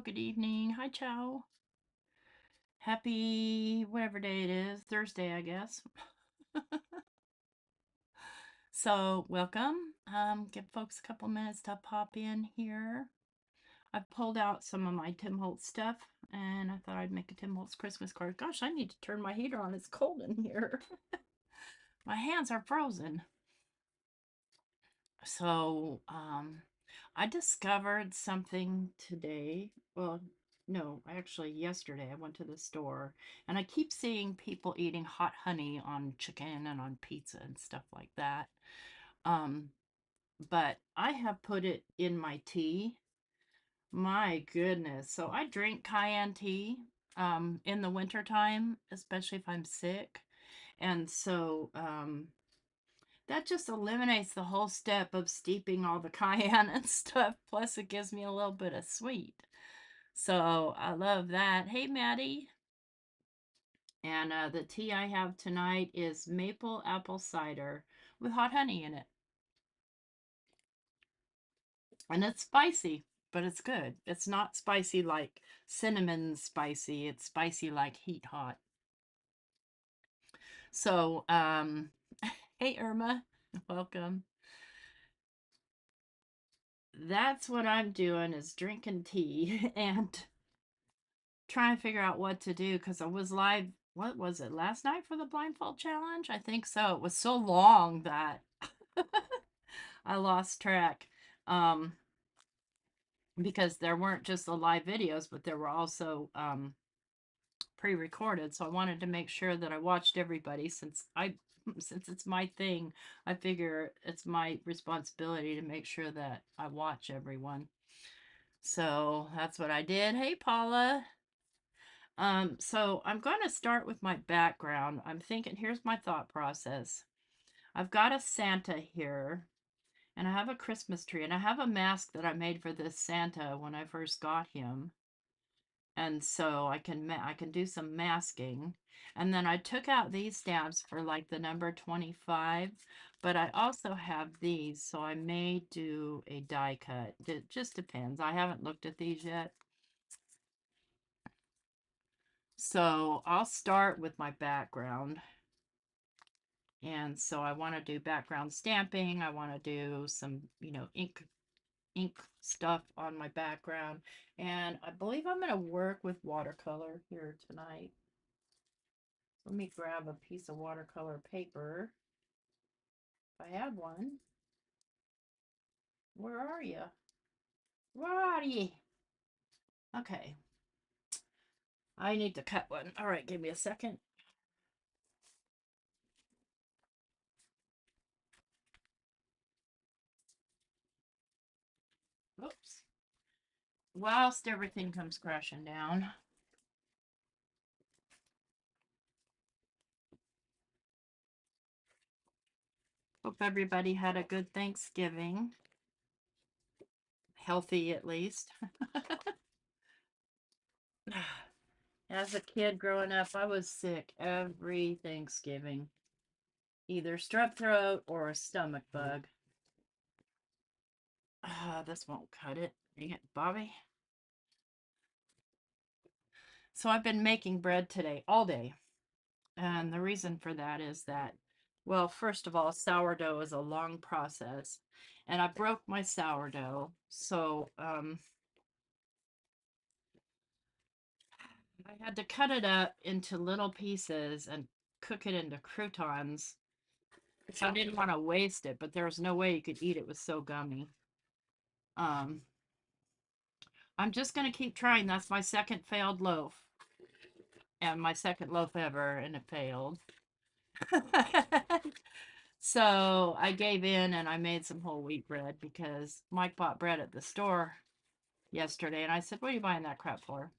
good evening. Hi, Chow. Happy whatever day it is, Thursday, I guess. So, welcome. Give folks a couple minutes to pop in here. I've pulled out some of my Tim Holtz stuff, and I thought I'd make a Tim Holtz Christmas card. Gosh, I need to turn my heater on. It's cold in here. My hands are frozen. So, I discovered something today. Well, no, actually, yesterday I went to the store and I keep seeing people eating hot honey on chicken and on pizza and stuff like that. Um, but I have put it in my tea. My goodness. So I drink cayenne tea in the wintertime, especially if I'm sick. And so that just eliminates the whole step of steeping all the cayenne and stuff. Plus, it gives me a little bit of sweet. So I love that. Hey, Maddie. And the tea I have tonight is maple apple cider with hot honey in it. And it's spicy, but it's good. It's not spicy like cinnamon spicy. It's spicy like heat hot. So, hey, Irma. Welcome. That's what I'm doing is drinking tea and trying to figure out what to do because I was live, what was it, last night for the blindfold challenge? I think so. It was so long that I lost track. Um, because there weren't just the live videos, but there were also pre-recorded. So I wanted to make sure that I watched everybody since it's my thing. I figure it's my responsibility to make sure that I watch everyone. So that's what I did. Hey, Paula. So I'm going to start with my background. I'm thinking, here's my thought process. I've got a Santa here, and I have a Christmas tree, and I have a mask that I made for this Santa when I first got him. And so I can do some masking. And then I took out these stamps for like the number 25, but I also have these, so I may do a die cut. It just depends. I haven't looked at these yet. So I'll start with my background. And so I want to do background stamping. I want to do some, ink stuff on my background. And I believe I'm going to work with watercolor here tonight. Let me grab a piece of watercolor paper. If I have one. Where are you? Where are you? Okay. I need to cut one. All right, give me a second. Oops. Whilst everything comes crashing down. Hope everybody had a good Thanksgiving. Healthy, at least. As a kid growing up, I was sick every Thanksgiving. Either strep throat or a stomach bug. This won't cut it. Dang it, Bobby. So I've been making bread today all day. And the reason for that is that, well, first of all, sourdough is a long process. And I broke my sourdough. So I had to cut it up into little pieces and cook it into croutons. So I didn't want to waste it, but there was no way you could eat it. It was so gummy. Um, I'm just going to keep trying. That's my second failed loaf. And my second loaf ever, and it failed. So I gave in and I made some whole wheat bread because Mike bought bread at the store yesterday. And I said, what are you buying that crap for?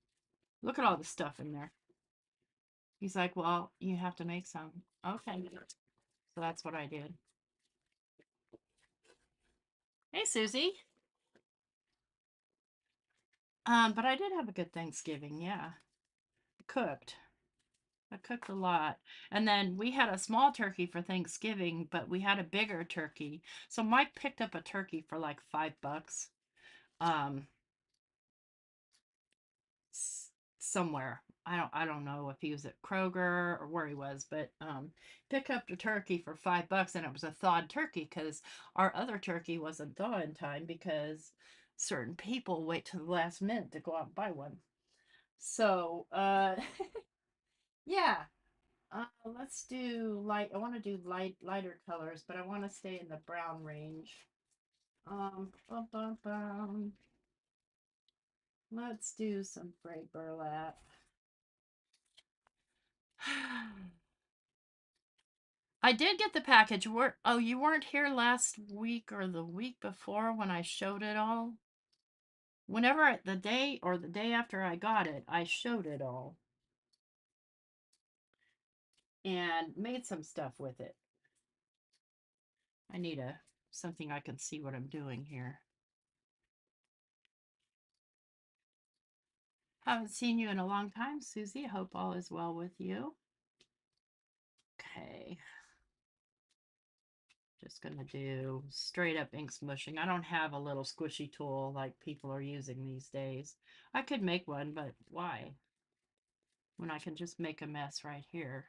Look at all the stuff in there. He's like, well, you have to make some. Okay. So that's what I did. Hey, Susie. But I did have a good Thanksgiving. Yeah. Cooked. I cooked a lot. And then we had a small turkey for Thanksgiving, but we had a bigger turkey. So Mike picked up a turkey for like $5. Um, somewhere. I don't know if he was at Kroger or where he was, but pick up the turkey for $5 and it was a thawed turkey because our other turkey wasn't thawed in time because certain people wait to the last minute to go out and buy one. So yeah. Let's do light. I want to do lighter colors, but I want to stay in the brown range. Bum, bum, bum. Let's do some gray burlap. I did get the package. Oh, you weren't here last week or the week before when I showed it all? Whenever the day or the day after I got it, I showed it all and made some stuff with it. I need something I can see what I'm doing here. Haven't seen you in a long time, Susie. I hope all is well with you. Okay. Just gonna do straight up ink smushing. I don't have a little squishy tool like people are using these days. I could make one, but why? When I can just make a mess right here.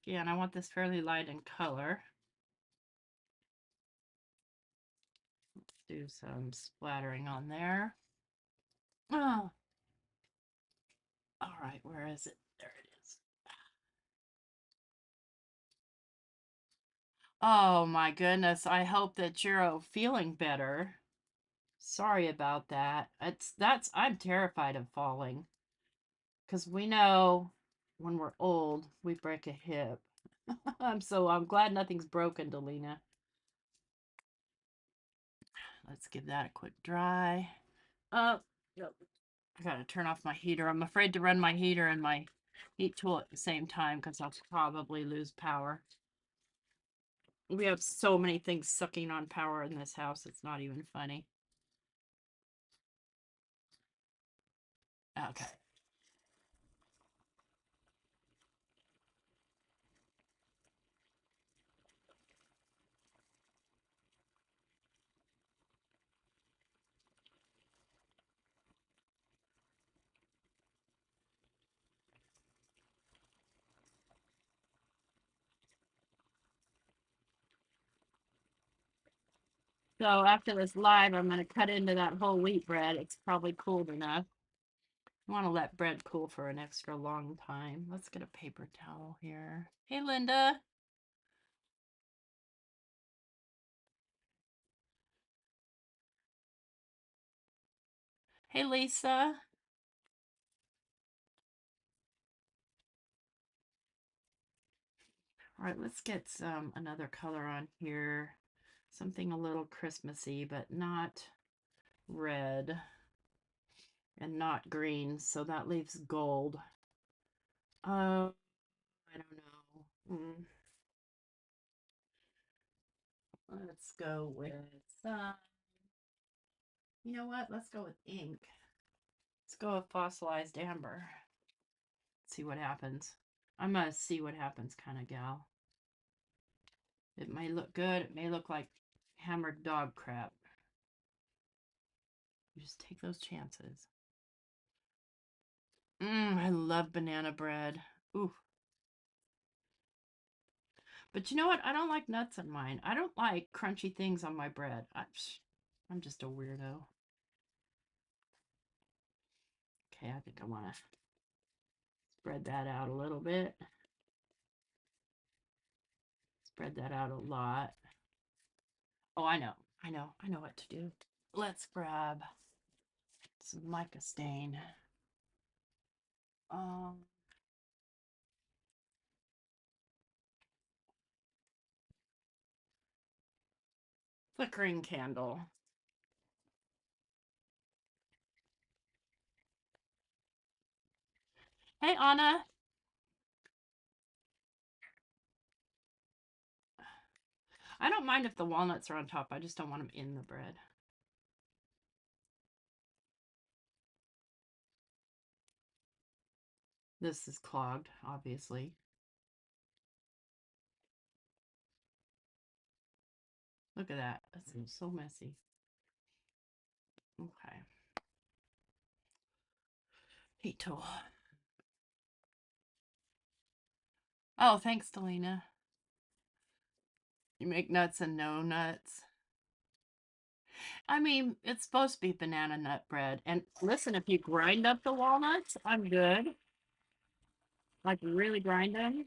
Again, I want this fairly light in color. Let's do some splattering on there. Oh. All right, where is it? There it is. Oh my goodness, I hope that you're feeling better. Sorry about that. I'm terrified of falling because we know when we're old, we break a hip. I'm glad nothing's broken, Delina. Let's give that a quick dry. Oh, nope. I gotta turn off my heater. I'm afraid to run my heater and my heat tool at the same time because I'll probably lose power. We have so many things sucking on power in this house, it's not even funny. Okay. So after this live, I'm going to cut into that whole wheat bread. It's probably cooled enough. I want to let bread cool for an extra long time. Let's get a paper towel here. Hey, Linda. Hey, Lisa. All right, let's get another color on here. Something a little Christmassy, but not red and not green. So that leaves gold. I don't know. Let's go with you know what? Let's go with ink. Let's go with fossilized amber. See what happens. I'm a see what happens kind of gal. It may look good. It may look like hammered dog crap. You just take those chances. I love banana bread. Ooh. But you know what? I don't like nuts on mine. I don't like crunchy things on my bread. I'm just a weirdo. Okay, I think I want to spread that out a little bit. Spread that out a lot. Oh, I know. I know what to do. Let's grab some mica stain. Um, Flickering candle. Hey, Anna. I don't mind if the walnuts are on top. I just don't want them in the bread. This is clogged, obviously. Look at that. That's so messy. Okay. Heat tool. Oh, thanks, Delina. You make nuts and no nuts. I mean, it's supposed to be banana nut bread. And listen, if you grind up the walnuts, I'm good. Like really grind them.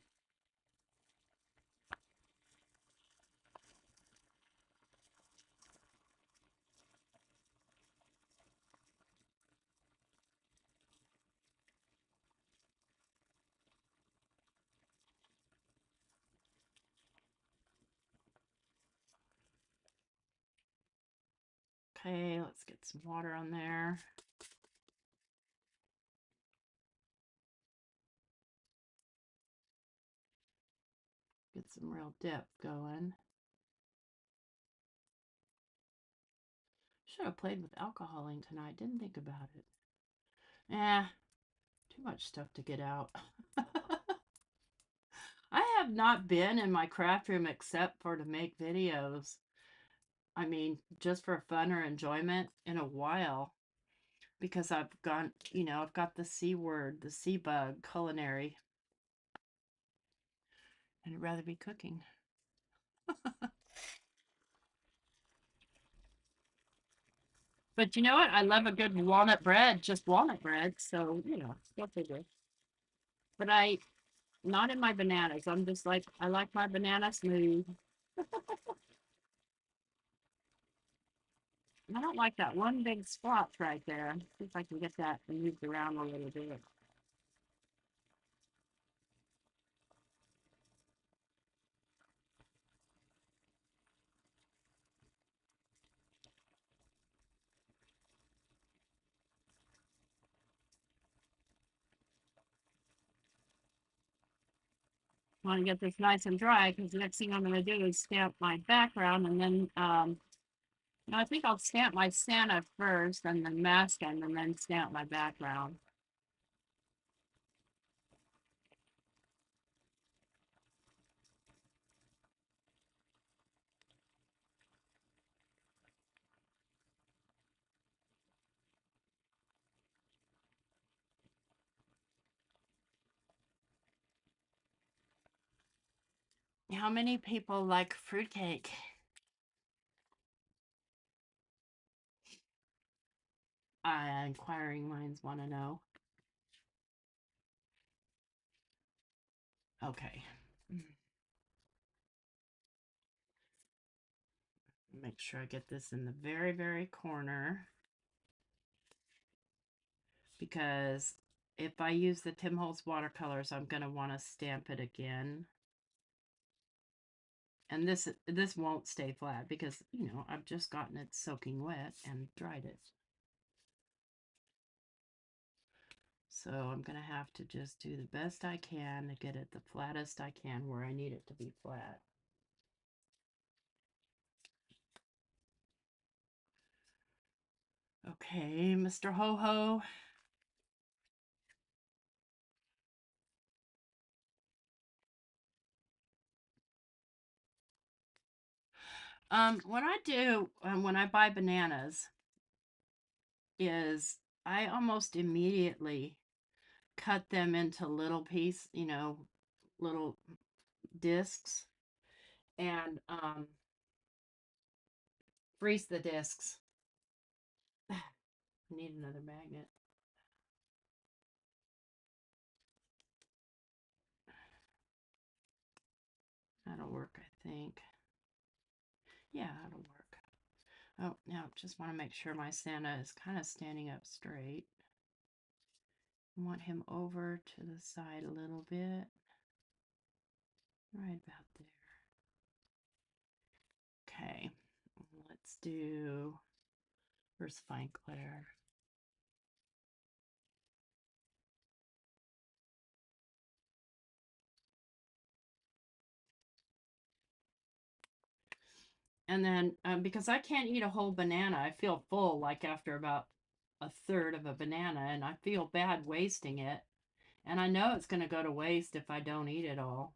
Okay, let's get some water on there. Get some real dip going. Should have played with alcoholing tonight. Didn't think about it. Too much stuff to get out. I have not been in my craft room except for to make videos. I mean, just for fun or enjoyment in a while. Because I've gone, I've got the C word, the C bug, culinary. And I'd rather be cooking. But you know what? I love a good walnut bread, just walnut bread. So, what they do. But not in my bananas. I'm just like, I like my banana smooth. I don't like that one big spot right there. See if I can get that moved around a little bit. Want to get this nice and dry because the next thing I'm going to do is stamp my background and then no, I think I'll stamp my Santa first and then mask him and then stamp my background. How many people like fruitcake? Inquiring minds want to know. Okay. Make sure I get this in the very, very corner. Because if I use the Tim Holtz watercolors, I'm going to want to stamp it again. And this won't stay flat because, I've just gotten it soaking wet and dried it. So I'm going to have to just do the best I can to get it the flattest I can where I need it to be flat. Okay, Mr. Ho-Ho. What I do when I buy bananas is I almost immediately cut them into little little discs, and freeze the discs. I need another magnet. That'll work, I think. Yeah, that'll work. Oh, now just want to make sure my Santa is kind of standing up straight. I want him over to the side a little bit. Right about there. Okay, let's do first fine Claire. And then because I can't eat a whole banana, I feel full like after about a third of a banana, and I feel bad wasting it. And I know it's going to go to waste if I don't eat it all.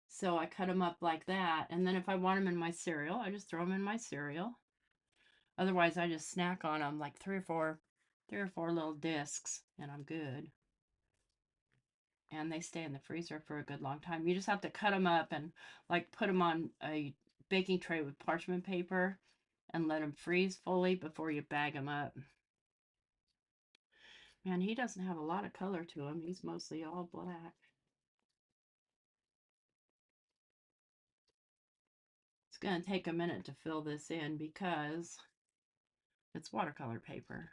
So I cut them up like that. And then if I want them in my cereal, I just throw them in my cereal. Otherwise, I just snack on them like three or four little discs, and I'm good. And they stay in the freezer for a good long time. You just have to cut them up and like put them on a baking tray with parchment paper and let them freeze fully before you bag them up. Man, he doesn't have a lot of color to him. He's mostly all black. It's going to take a minute to fill this in because it's watercolor paper.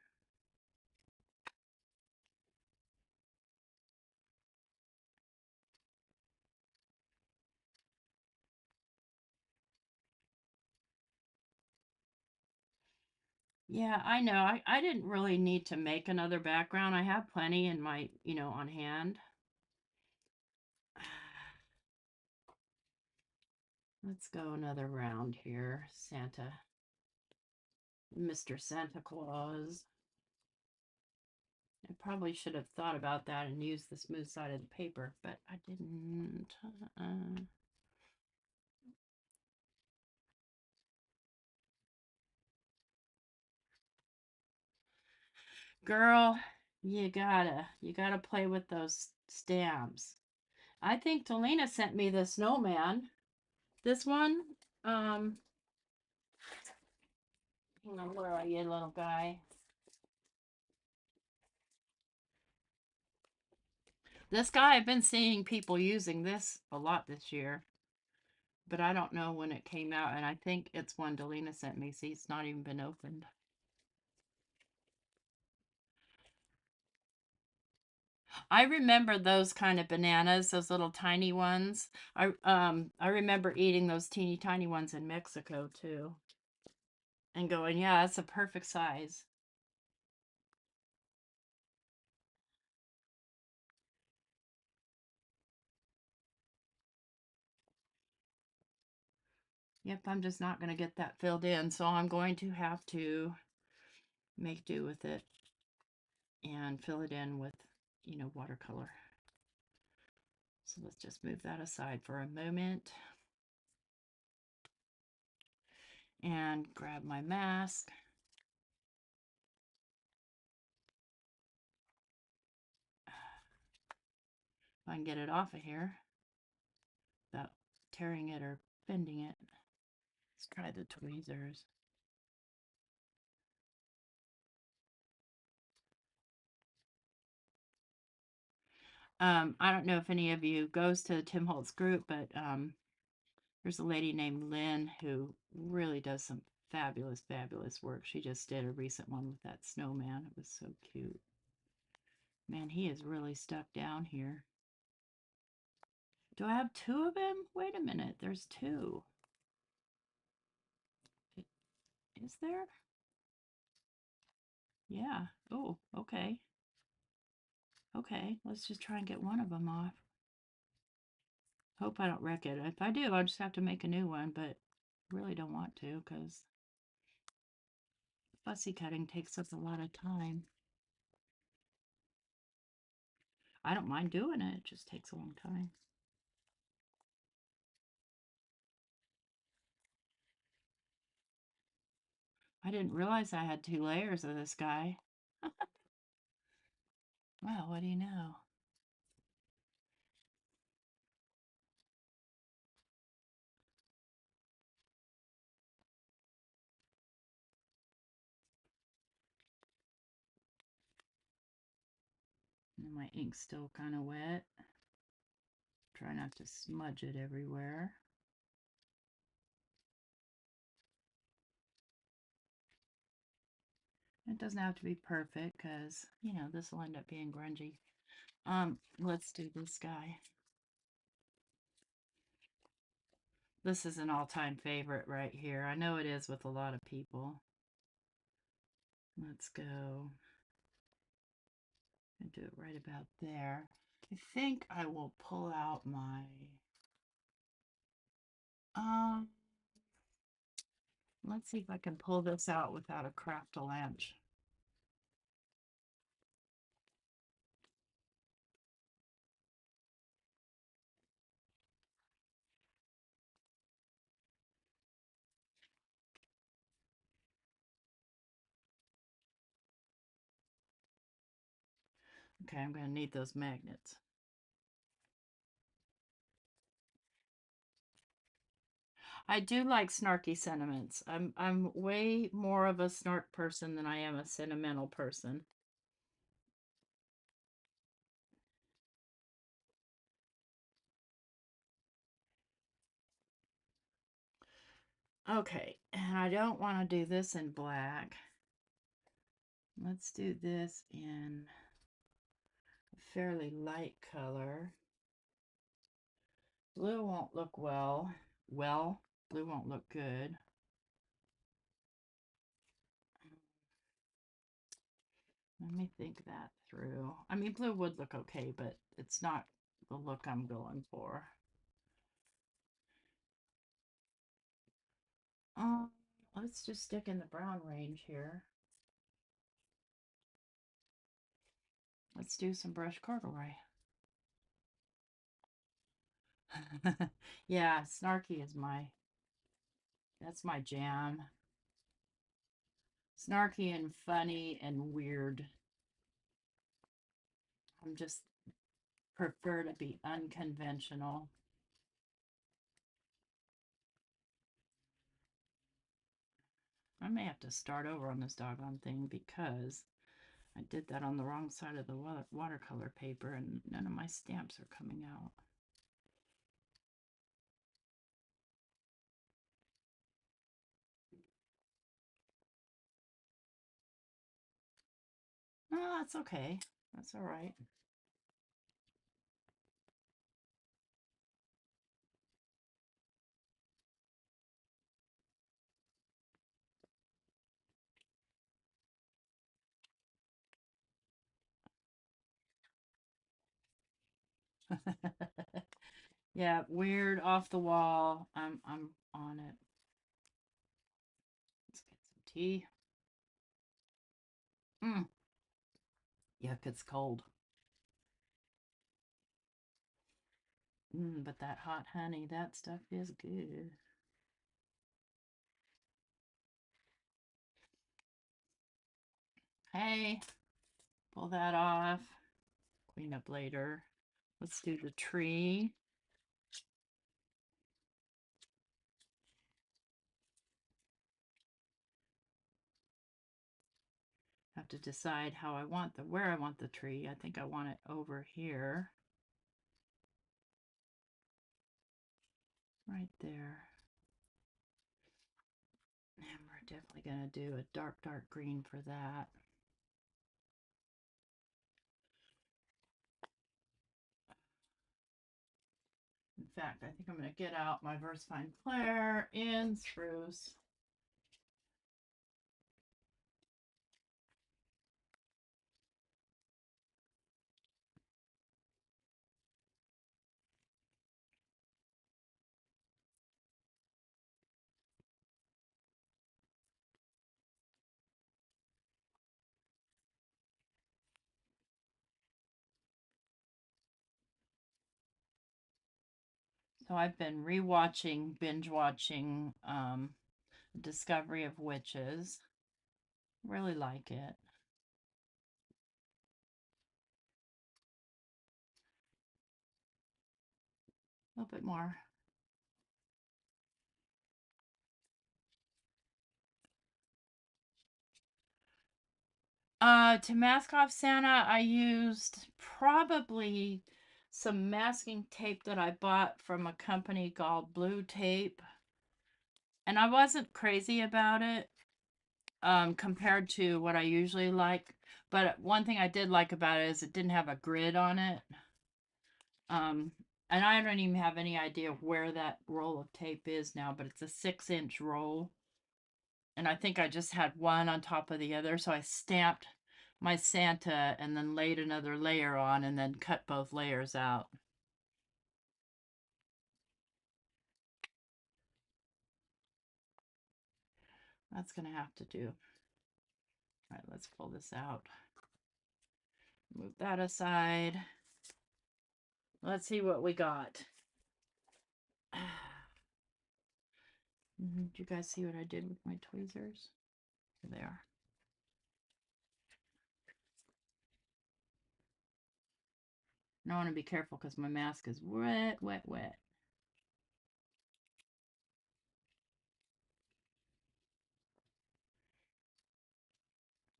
Yeah, I know. I didn't really need to make another background. I have plenty in my, on hand. Let's go another round here. Mr. Santa Claus. I probably should have thought about that and used the smooth side of the paper, but I didn't. Girl, you gotta play with those stamps. I think Delina sent me the snowman. This one, hang on, where are you, little guy? This guy, I've been seeing people using this a lot this year, but I don't know when it came out, and I think it's one Delina sent me. See, it's not even been opened. I remember those kind of bananas, those little tiny ones. I remember eating those teeny tiny ones in Mexico too, and going, yeah, that's a perfect size. Yep, I'm just not going to get that filled in, so I'm going to have to make do with it and fill it in with, watercolor. So let's just move that aside for a moment and grab my mask. If I can get it off of here without tearing it or bending it. Let's try the tweezers. I don't know if any of you goes to the Tim Holtz group, but there's a lady named Lynn who really does some fabulous, fabulous work. She just did a recent one with that snowman. It was so cute. Man, he is really stuck down here. Do I have two of him? Wait a minute, there's two. Is there? Yeah. Oh, okay. Okay, let's just try and get one of them off. Hope I don't wreck it. If I do, I'll just have to make a new one, but really don't want to because fussy cutting takes up a lot of time. I don't mind doing it, it just takes a long time. I didn't realize I had two layers of this guy. Well, what do you know? And my ink's still kind of wet. Try not to smudge it everywhere. It doesn't have to be perfect because, this will end up being grungy. Let's do this guy. This is an all-time favorite right here. I know it is with a lot of people. Let's go and do it right about there. I think I will pull out my um let's see if I can pull this out without a craft a lunch. Okay, I'm going to need those magnets. I do like snarky sentiments. I'm way more of a snark person than I am a sentimental person. Okay, and I don't want to do this in black. Let's do this in a fairly light color. Blue won't look well. Blue won't look good. Let me think that through. I mean, blue would look okay, but it's not the look I'm going for. Um, let's just stick in the brown range here. Let's do some brush corduroy. Yeah, snarky is that's my jam. Snarky and funny and weird. I'm just prefer to be unconventional. I may have to start over on this doggone thing because I did that on the wrong side of the watercolor paper and none of my stamps are coming out. Oh, that's okay. That's all right. Yeah, weird, off the wall. I'm on it. Let's get some tea. Yuck, it's cold. But that hot honey, that stuff is good. Hey, pull that off. Clean up later. Let's do the tree. Have to decide how I want where I want the tree. I think I want it over here. Right there. And we're definitely going to do a dark green for that. In fact, I think I'm going to get out my VersaFine Clair in spruce. So I've been binge watching Discovery of Witches. Really like it. A little bit more. To mask off Santa, I used probably some masking tape that I bought from a company called Blue Tape. And I wasn't crazy about it compared to what I usually like. But one thing I did like about it is it didn't have a grid on it. And I don't even have any idea where that roll of tape is now, but it's a 6-inch roll. And I think I just had one on top of the other. So I stamped my Santa and then laid another layer on and then cut both layers out. That's going to have to do. All right, let's pull this out. Move that aside. Let's see what we got. Did you guys see what I did with my tweezers? Here they are. And I want to be careful because my mask is wet, wet, wet.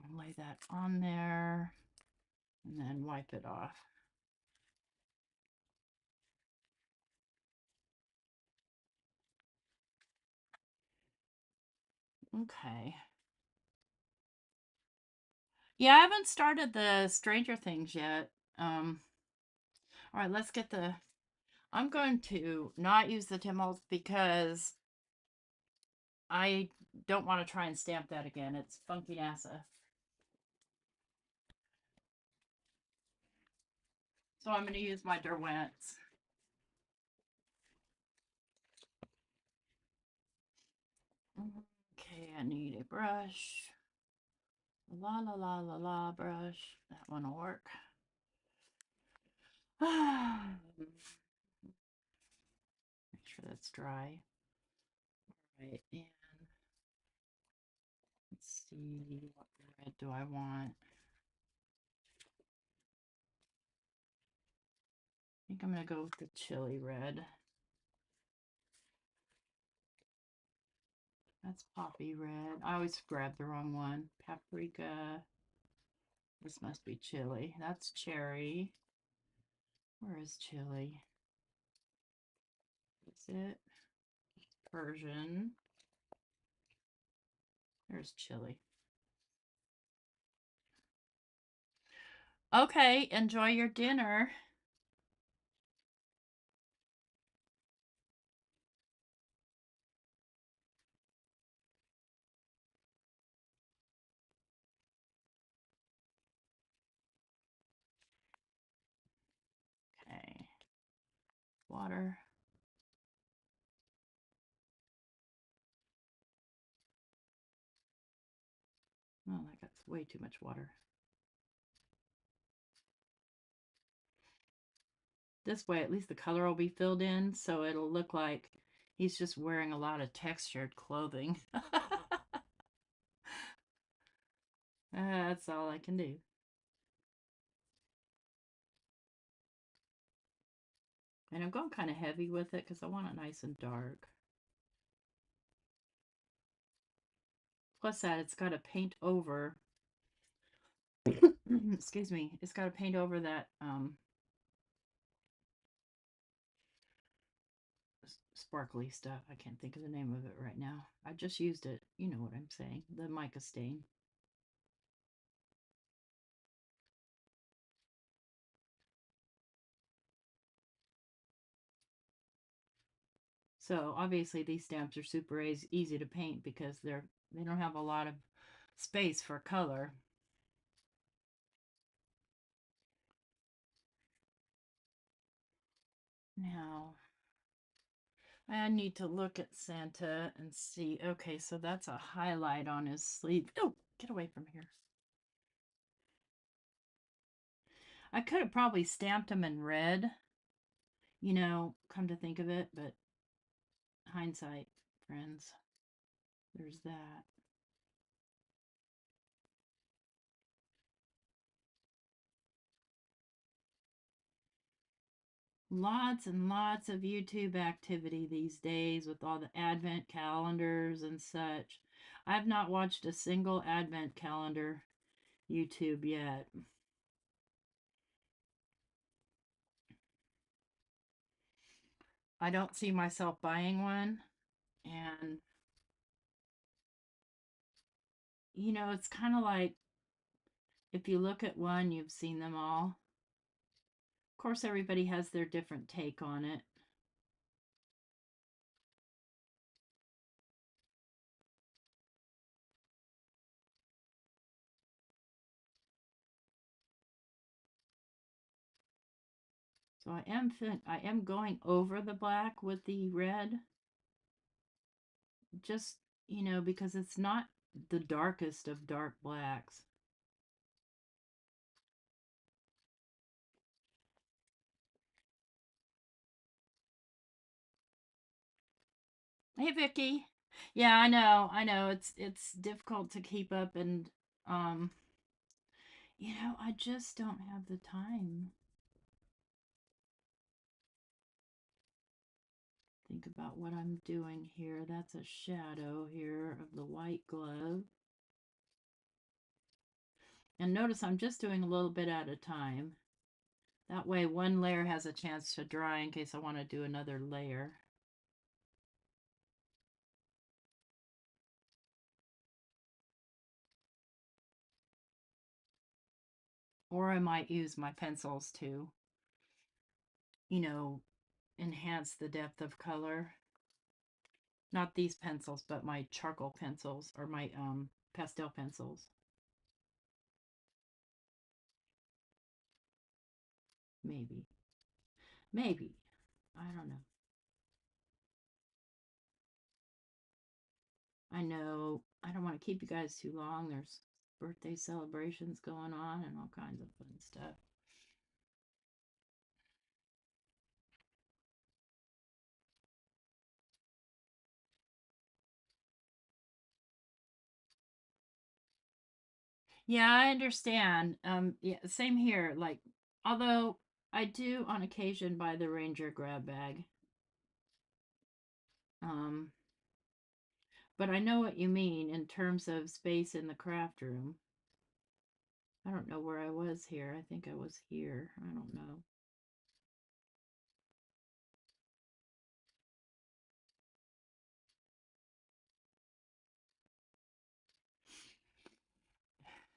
I'll lay that on there and then wipe it off. Okay. Yeah, I haven't started the Stranger Things yet. All right, let's get the. I'm going to not use the Tim Holtz because I don't want to try and stamp that again. It's funky NASA. So I'm going to use my Derwents. Okay, I need a brush. La la la la la brush. That one will work. Make sure that's dry. All right, and let's see, what red do I want? I think I'm going to go with the chili red. That's poppy red. I always grab the wrong one. Paprika. This must be chili. That's cherry. Where is chili? Is it Persian? There's chili. Okay, enjoy your dinner. Okay, water. Oh, that got way too much water. This way, at least the color will be filled in, so it'll look like he's just wearing a lot of textured clothing. That's all I can do. And I'm going kind of heavy with it because I want it nice and dark. Plus that, it's got to paint over. Excuse me. It's got to paint over that sparkly stuff. I can't think of the name of it right now. I just used it. You know what I'm saying. The mica stain. So obviously these stamps are super easy to paint because they don't have a lot of space for color. Now I need to look at Santa and see. Okay, so that's a highlight on his sleeve. Oh, get away from here. I could have probably stamped him in red, come to think of it, but hindsight, friends. There's that. Lots and lots of YouTube activity these days with all the advent calendars and such. I've not watched a single advent calendar YouTube yet. I don't see myself buying one. And, it's kind of like if you look at one, you've seen them all. Of course, everybody has their different take on it. So I am going over the black with the red, just, because it's not the darkest of dark blacks. Hey Vicky. Yeah, I know. I know. It's difficult to keep up and I just don't have the time. think about what I'm doing here. That's a shadow here of the white glove. And notice I'm just doing a little bit at a time. That way one layer has a chance to dry in case I want to do another layer. Or I might use my pencils to, you know, enhance the depth of color. Not these pencils, but my charcoal pencils or my pastel pencils. Maybe. Maybe. I don't know. I know I don't want to keep you guys too long. There's birthday celebrations going on and all kinds of fun stuff. Yeah, I understand. Yeah, same here. Like, although I do on occasion buy the Ranger grab bag. Um, but I know what you mean in terms of space in the craft room. I don't know where I was here. I think I was here. I don't know.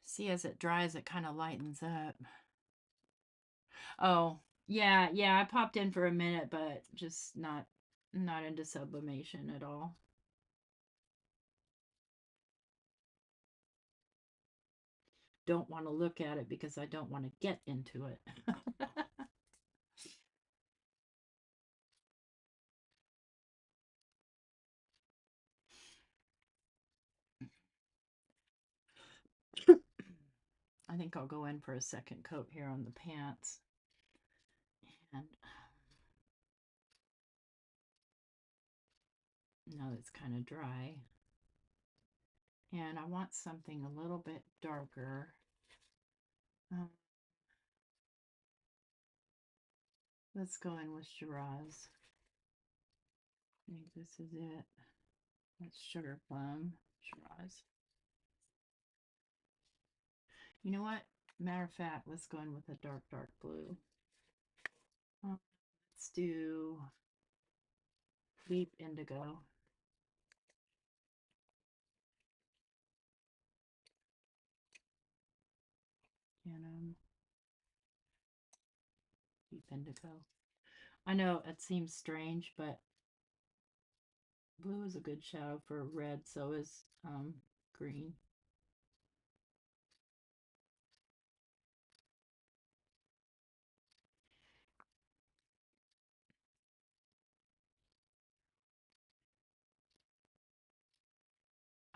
See, as it dries, it kind of lightens up. Oh, yeah, yeah. I popped in for a minute, but just not into sublimation at all. Don't want to look at it because I don't want to get into it. I think I'll go in for a second coat here on the pants. And now it's kind of dry. And I want something a little bit darker. Um, let's go in with Shiraz. I think this is it. That's Sugar Plum, Shiraz. You know what? Matter of fact, let's go in with a dark, dark blue. Let's do Deep Indigo. And Deep Indigo. I know it seems strange, but blue is a good shadow for red, so is green.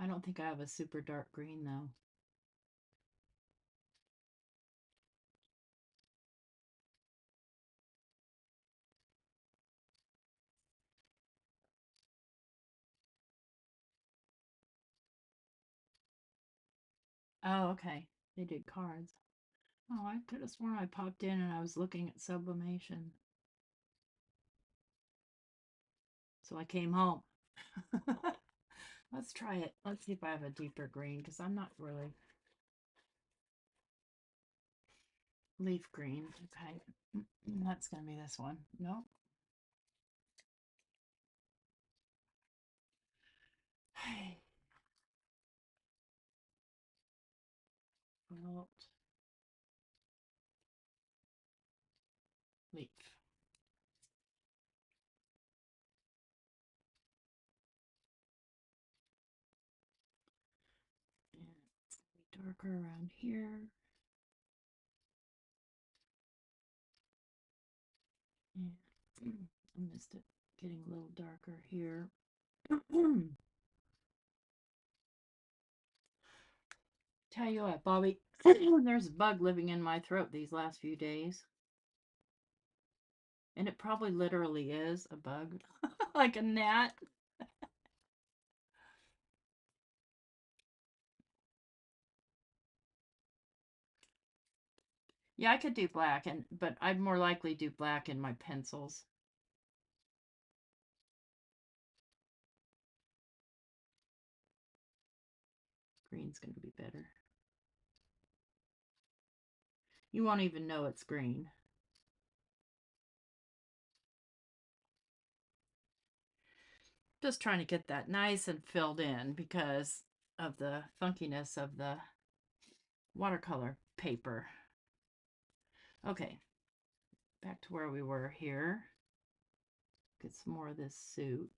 I don't think I have a super dark green though. Oh, okay. They did cards. Oh, I could have sworn I popped in and I was looking at sublimation. So I came home. Let's try it. Let's see if I have a deeper green because I'm not really. Leaf green. Okay. That's going to be this one. Nope. Felt leaf. And it's going to be darker around here. And I missed it. Getting a little darker here. Tell you what, Bobby, there's a bug living in my throat these last few days. And it probably literally is a bug, like a gnat. Yeah, I could do black, but I'd more likely do black in my pencils. Green's going to be better. You won't even know it's green. Just trying to get that nice and filled in because of the funkiness of the watercolor paper. Okay, back to where we were here. Get some more of this suit.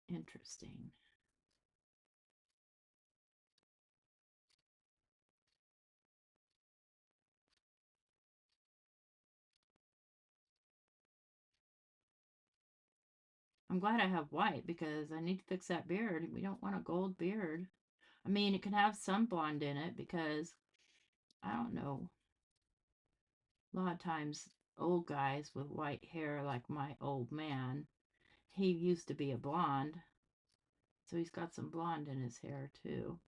Interesting. I'm glad I have white because I need to fix that beard. We don't want a gold beard. I mean, it can have some blonde in it because, I don't know, a lot of times old guys with white hair, like my old man, he used to be a blonde. So he's got some blonde in his hair too.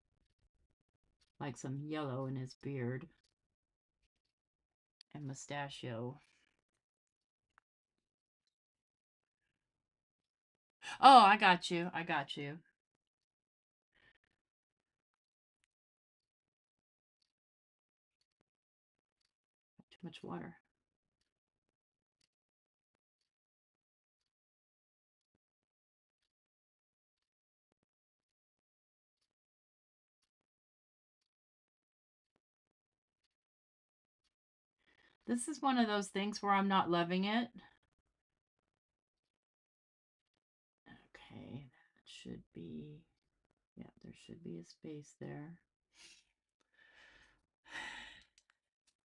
Like some yellow in his beard and mustachio. Oh, I got you. I got you. Too much water. This is one of those things where I'm not loving it. Okay, that should be, yeah, there should be a space there.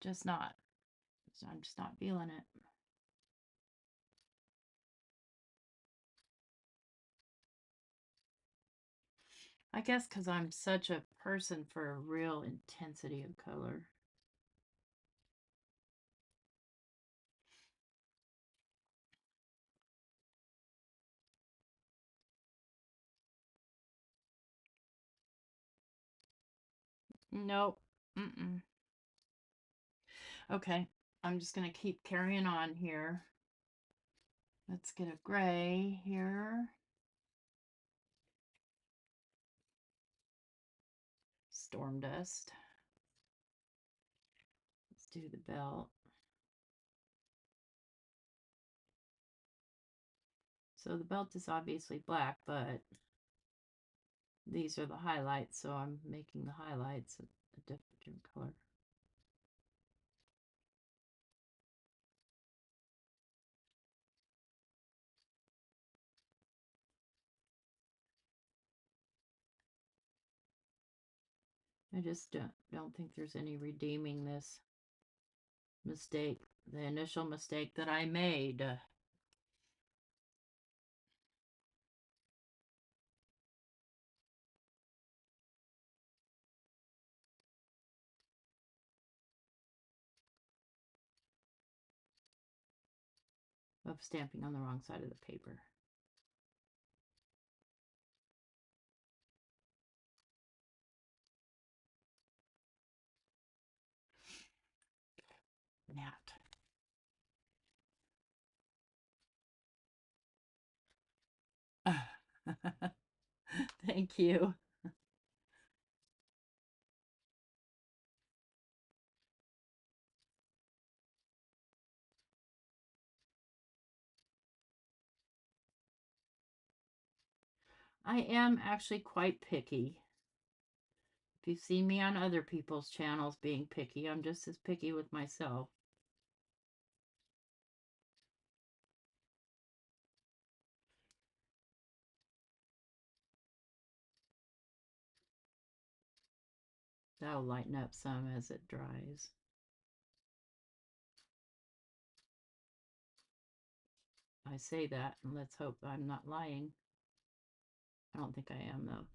Just not. I'm just not feeling it. I guess because I'm such a person for real intensity of color. Nope. Mm-mm. Okay, I'm just going to keep carrying on here. Let's get a gray here. Storm dust. Let's do the belt. So the belt is obviously black, but these are the highlights, so I'm making the highlights a different color. I just don't think there's any redeeming this mistake, the initial mistake that I made. Of stamping on the wrong side of the paper. Nat. Thank you. I am actually quite picky. If you've seen me on other people's channels being picky, I'm just as picky with myself. That'll lighten up some as it dries. I say that, and let's hope I'm not lying. I don't think I am, though.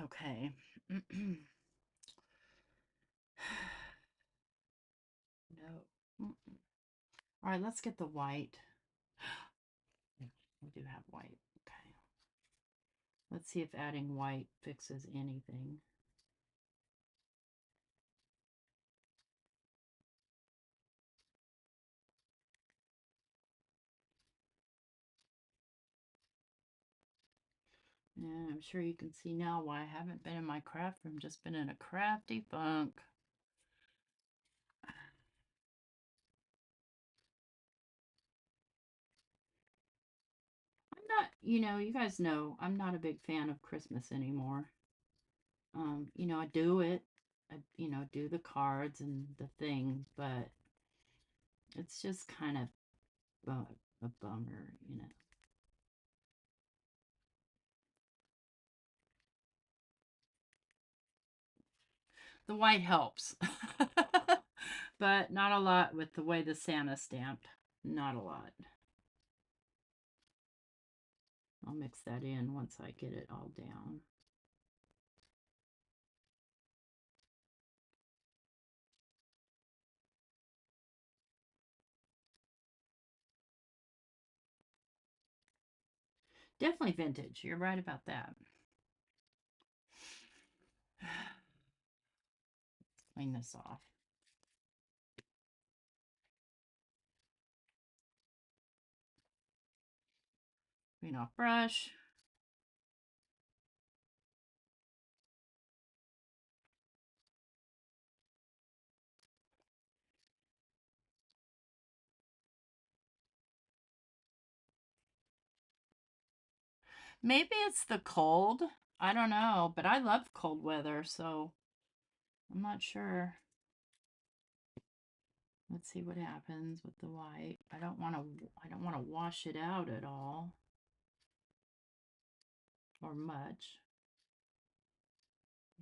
Okay. No. All right, let's get the white. We do have white. Okay. Let's see if adding white fixes anything. Yeah, I'm sure you can see now why I haven't been in my craft room, just been in a crafty funk. I'm not, you guys know, I'm not a big fan of Christmas anymore. I do it. I, do the cards and the thing, but it's just kind of a bummer. The white helps, but not a lot with the way the Santa stamped. Not a lot. I'll mix that in once I get it all down. Definitely vintage. You're right about that. Clean this off. Clean off brush. Maybe it's the cold. I don't know, but I love cold weather, so I'm not sure. Let's see what happens with the white. I don't want to wash it out at all or much.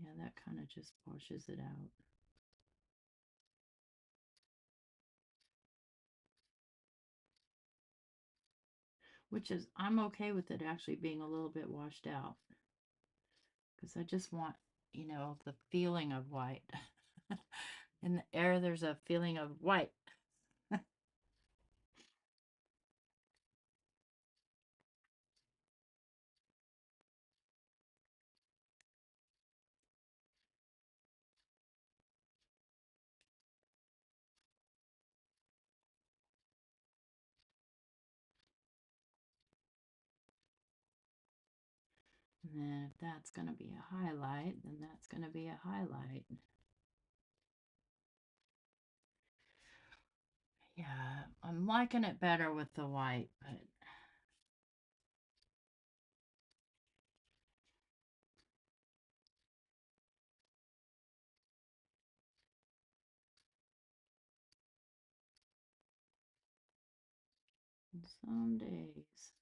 Yeah, that kind of just washes it out. Which is, I'm okay with it actually being a little bit washed out because I just want, the feeling of white. In the air, there's a feeling of white. And then if that's going to be a highlight, then that's going to be a highlight. Yeah, I'm liking it better with the white, but some days.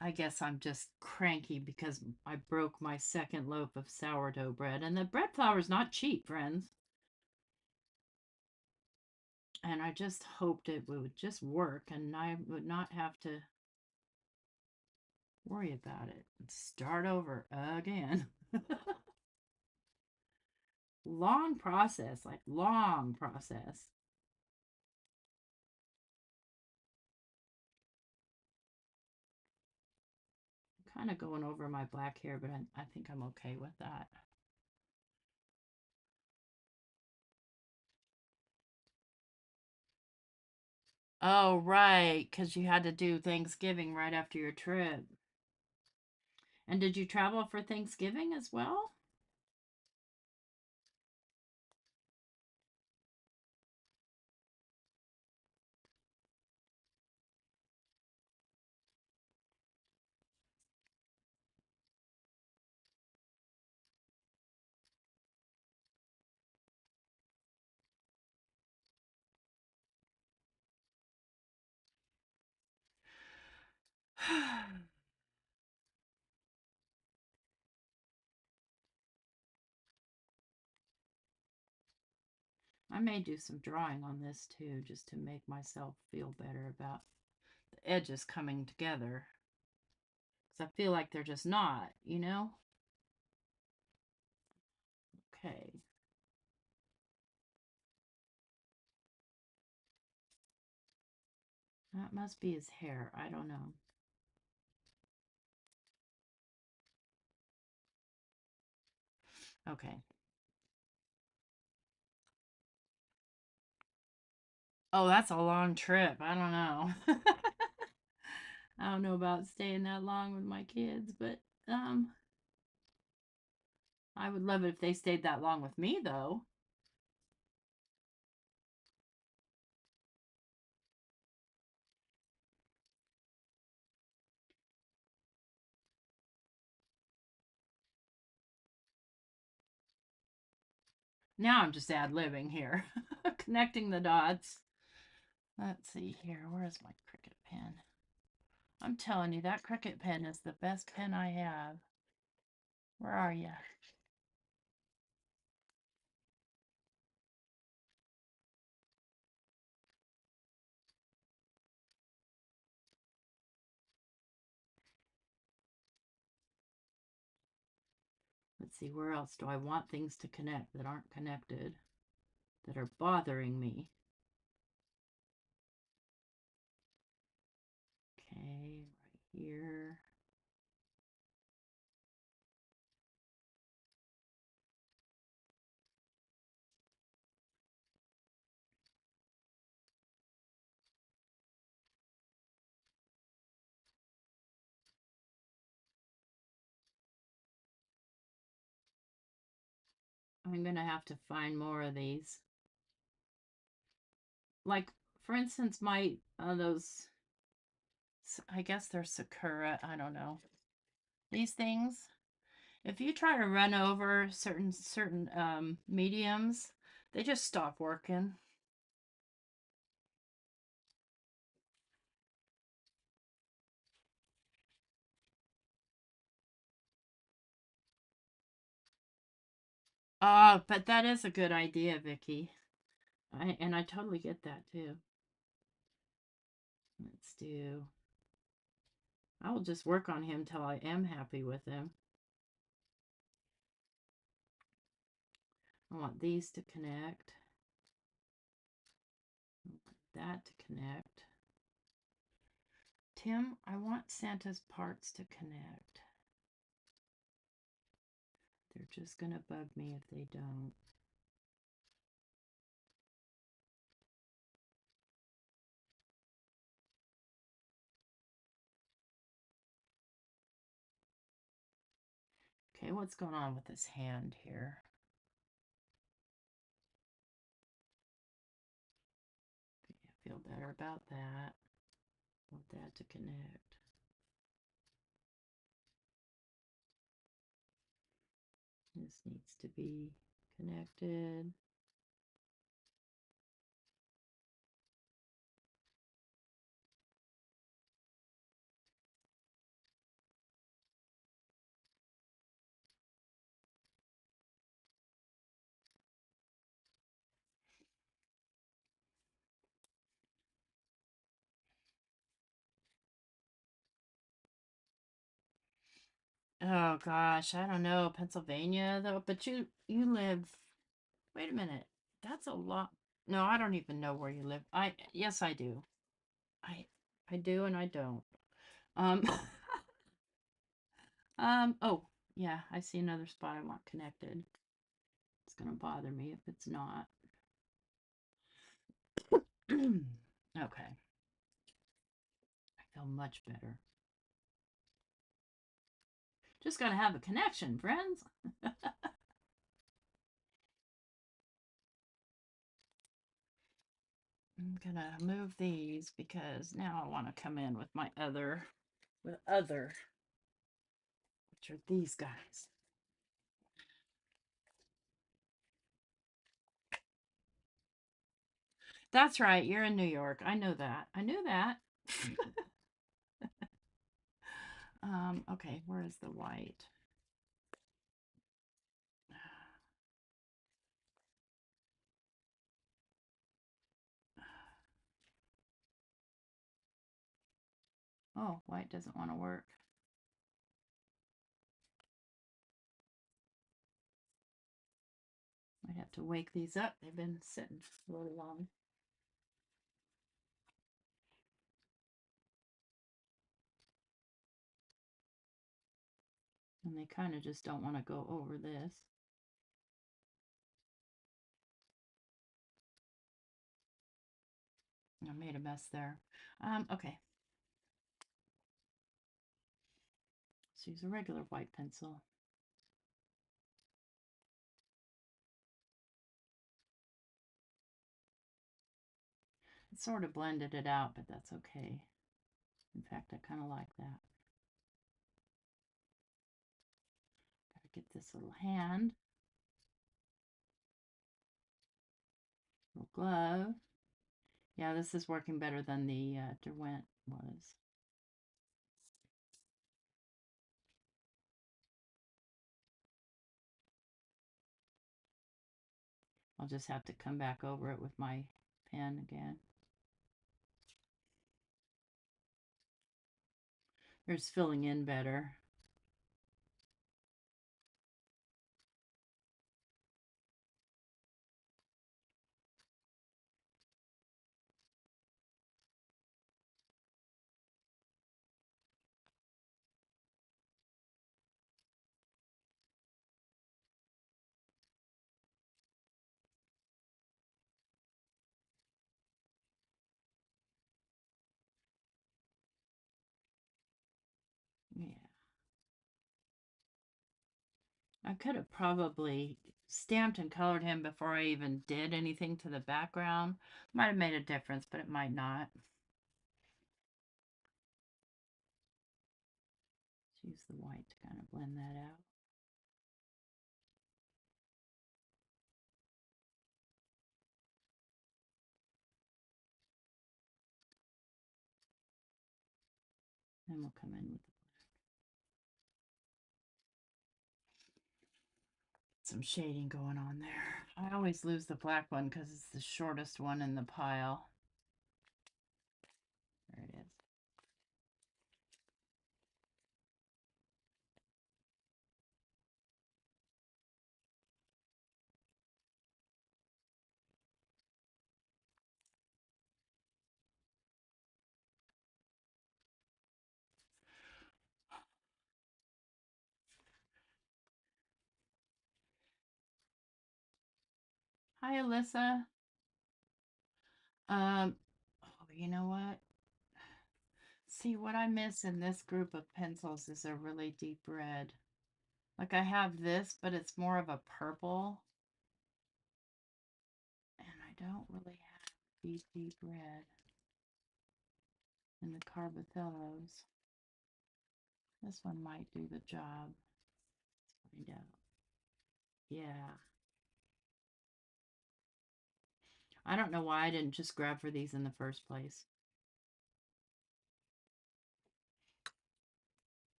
I guess I'm just cranky because I broke my second loaf of sourdough bread, and the bread flour is not cheap, friends. And I just hoped it would just work and I would not have to worry about it and start over again. Long process, like long process. I'm kind of going over my black hair, but I think I'm okay with that. Oh, right, because you had to do Thanksgiving right after your trip. And did you travel for Thanksgiving as well? I may do some drawing on this too, just to make myself feel better about the edges coming together. Because I feel like they're just not. Okay. That must be his hair. I don't know. Okay. Oh, that's a long trip. I don't know. I don't know about staying that long with my kids, but um I would love it if they stayed that long with me though. Now I'm just ad-libbing here. Connecting the dots. Let's see here. Where's my Cricut pen? I'm telling you, that Cricut pen is the best pen I have. Where are you? Let's see, where else do I want things to connect that aren't connected, that are bothering me? Okay, right here. I'm going to have to find more of these. Like, for instance, those, I guess they're Sakura, I don't know. These things, if you try to run over certain mediums, they just stop working. But that is a good idea, Vicky. I totally get that too. Let's do. I will just work on him till I am happy with him. I want these to connect. I want that to connect. Tim, I want Santa's parts to connect. They're just going to bug me if they don't. Okay, what's going on with this hand here? Okay, I feel better about that. I want that to connect. This needs to be connected. Oh gosh, I don't know, Pennsylvania though, but you live. Wait a minute. That's a lot. No, I don't even know where you live. Yes, I do. I I do and I don't. Um oh, yeah, I see another spot I want connected. It's going to bother me if it's not. Okay. I feel much better. Just got to have a connection, friends. I'm gonna move these because now I want to come in with my other, which are these guys. That's right, you're in New York. I know that. I knew that. Okay, where is the white? Oh, white doesn't want to work. Might have to wake these up. They've been sitting a little long. And they kind of just don't want to go over this. I made a mess there. Okay. Let's use a regular white pencil. It sort of blended it out, but that's okay. In fact, I kind of like that. Gotta get this little hand. Little glove. Yeah, this is working better than the Derwent was. I'll just have to come back over it with my pen again. There's filling in better. Yeah. I could have probably stamped and colored him before I even did anything to the background. Might have made a difference, but it might not. Let's use the white to kind of blend that out. Then we'll come in with some shading going on there. I always lose the black one because it's the shortest one in the pile. There it is. Hi, Alyssa. Oh, you know what? See, what I miss in this group of pencils is a really deep red. Like I have this, but it's more of a purple. And I don't really have deep, deep red in the Carbothellos. This one might do the job. Let's find out. Yeah. I don't know why I didn't just grab for these in the first place.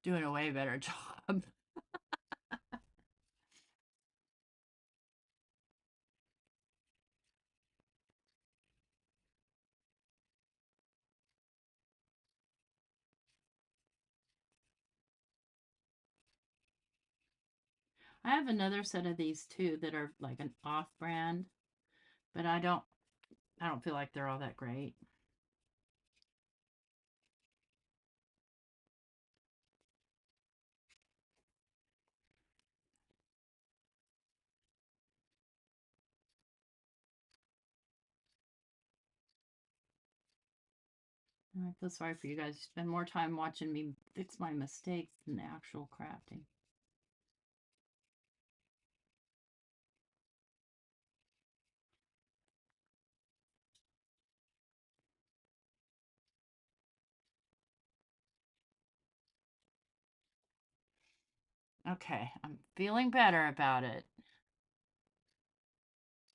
Doing a way better job. I have another set of these too that are like an off-brand, but I don't feel like they're all that great. I feel sorry for you guys. You spend more time watching me fix my mistakes than the actual crafting. Okay, I'm feeling better about it.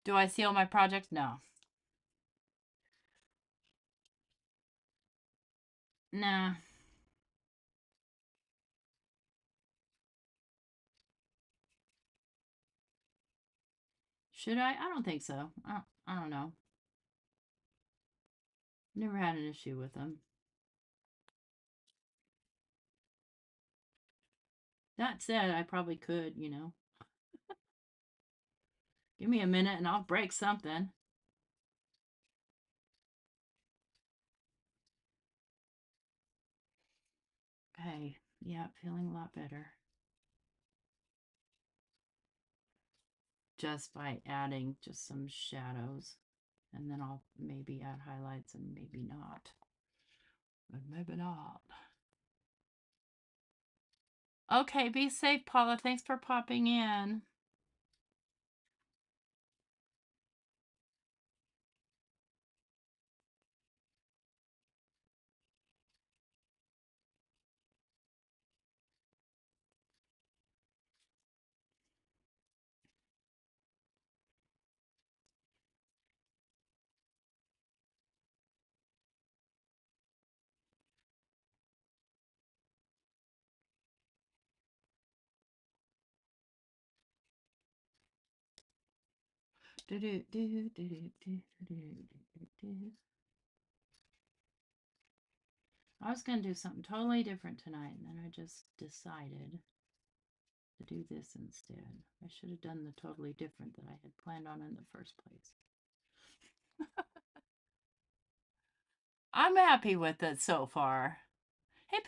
Do I seal my project? No. Nah. Should I? I don't think so. I don't know. Never had an issue with them. That said, I probably could, you know. Give me a minute and I'll break something. Okay, yeah, feeling a lot better. Just by adding just some shadows. And then I'll maybe add highlights and maybe not. But maybe not. Okay, be safe, Paula. Thanks for popping in. I was going to do something totally different tonight, and then I just decided to do this instead. I should have done the totally different that I had planned on in the first place. I'm happy with it so far. Hey,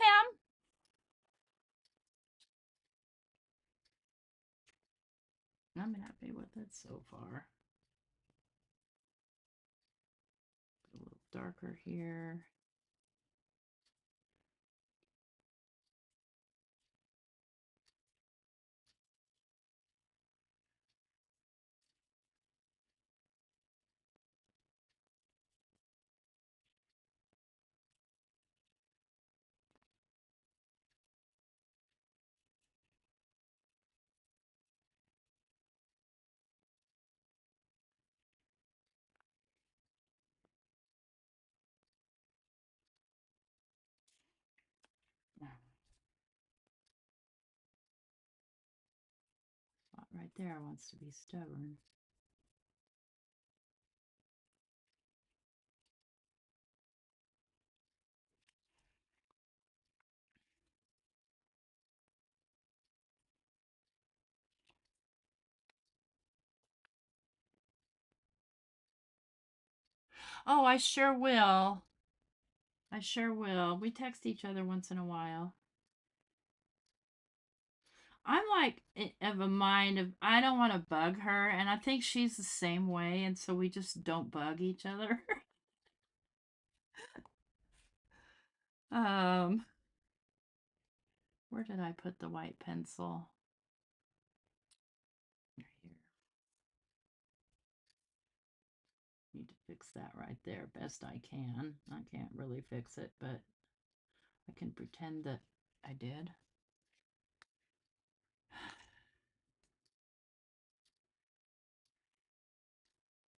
Pam. I'm happy with it so far. A little darker here. Right there wants to be stubborn. Oh, I sure will. I sure will. We text each other once in a while. I'm like of a mind of I don't want to bug her, and I think she's the same way, and so we just don't bug each other. um, where did I put the white pencil? Right here. Need to fix that right there best I can. I can't really fix it, but I can pretend that I did.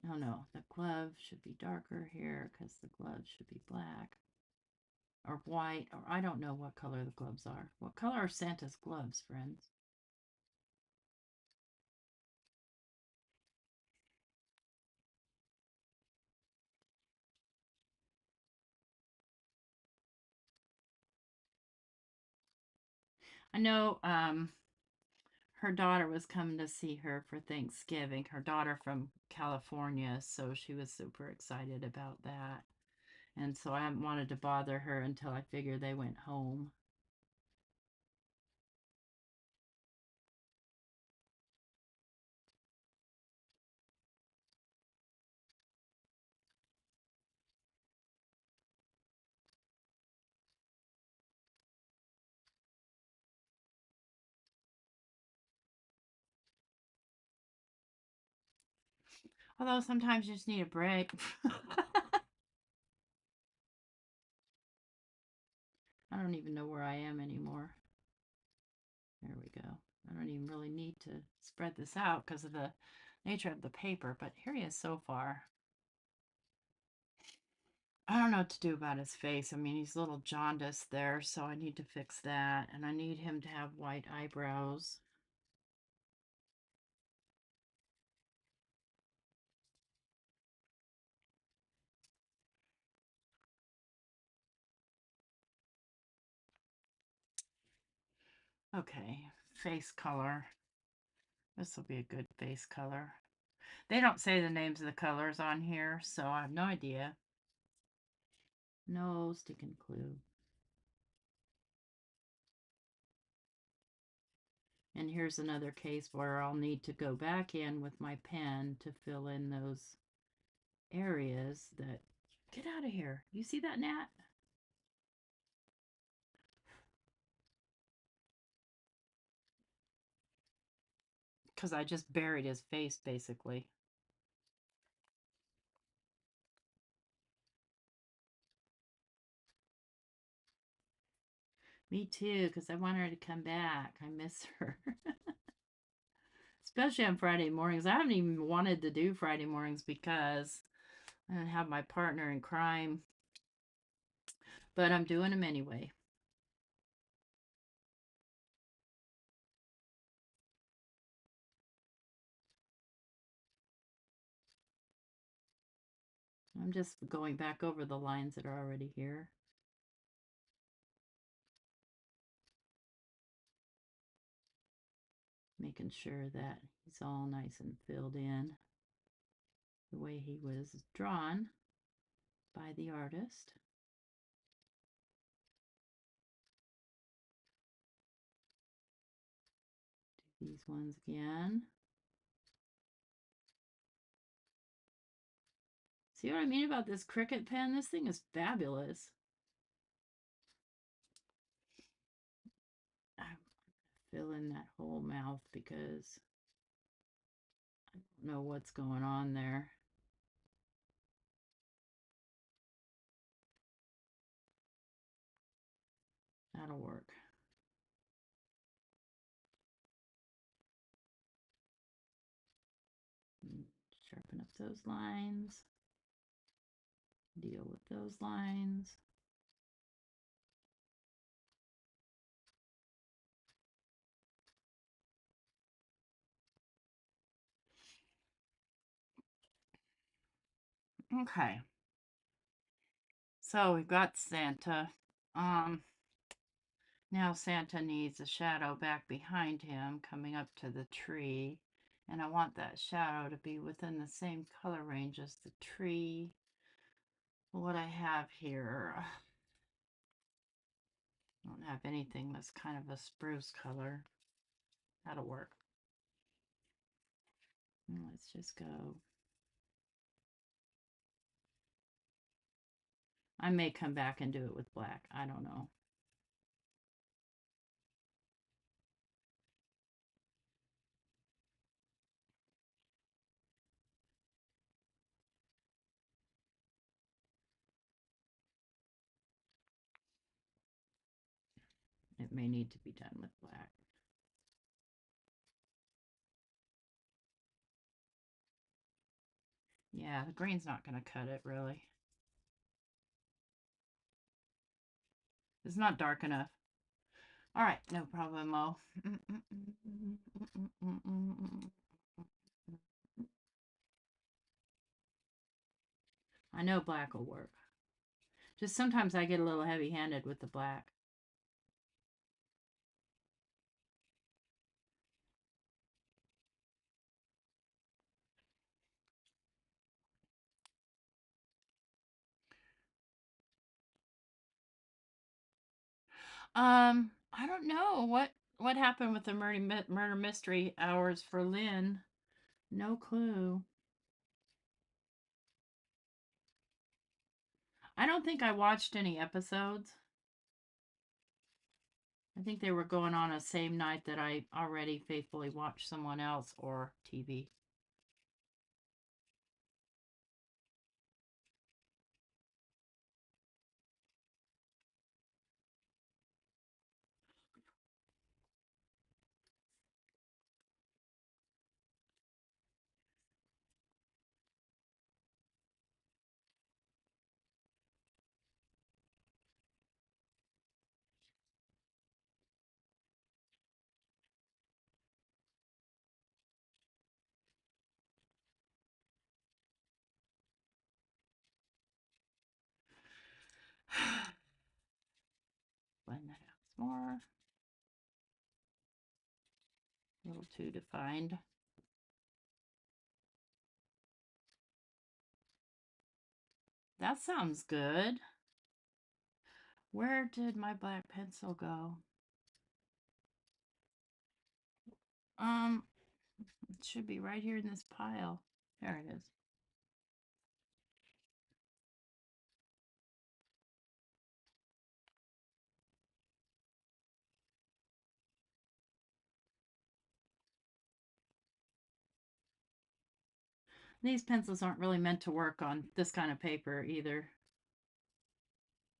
Oh no, the glove should be darker here because the gloves should be black or white, or I don't know what color the gloves are. What color are Santa's gloves, friends? I know her daughter was coming to see her for Thanksgiving, her daughter from California, so she was super excited about that. And so I haven't wanted to bother her until I figured they went home. Although sometimes you just need a break. I don't even know where I am anymore. There we go. I don't even really need to spread this out because of the nature of the paper, but here he is so far. I don't know what to do about his face. I mean, he's a little jaundiced there, so I need to fix that. And I need him to have white eyebrows. Okay, face color. This will be a good face color. They don't say the names of the colors on here, so I have no idea. No sticking clue. And here's another case where I'll need to go back in with my pen to fill in those areas that... Get out of here. You see that, gnat? Because I just buried his face, basically. Me too, because I want her to come back. I miss her. Especially on Friday mornings. I haven't even wanted to do Friday mornings because I don't have my partner in crime. But I'm doing them anyway. I'm just going back over the lines that are already here. Making sure that he's all nice and filled in the way he was drawn by the artist. Do these ones again. See what I mean about this Cricut pen? This thing is fabulous. I fill in that whole mouth because I don't know what's going on there. That'll work. Sharpen up those lines. Deal with those lines. Okay. So we've got Santa. Now Santa needs a shadow back behind him coming up to the tree. And I want that shadow to be within the same color range as the tree. What I have here, I don't have anything that's kind of a spruce color. That'll work. Let's just go. I may come back and do it with black. I don't know. It may need to be done with black. Yeah, the green's not going to cut it, really. It's not dark enough. All right, no problemo. I know black will work. Just sometimes I get a little heavy-handed with the black. I don't know what happened with the murder mystery hours for Lynn. No clue. I don't think I watched any episodes. I think they were going on the same night that I already faithfully watched someone else or TV. Blend that out some more. A little too defined. That sounds good. Where did my black pencil go? Um, it should be right here in this pile. There it is. These pencils aren't really meant to work on this kind of paper either,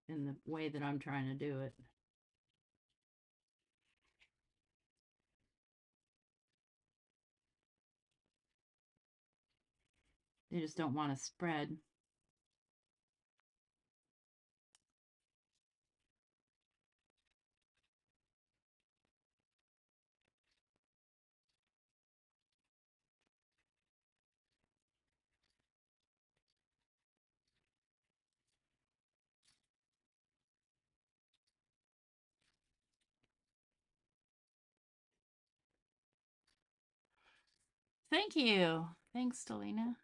in the way that I'm trying to do it. They just don't want to spread. Thank you. Thanks, Stelina.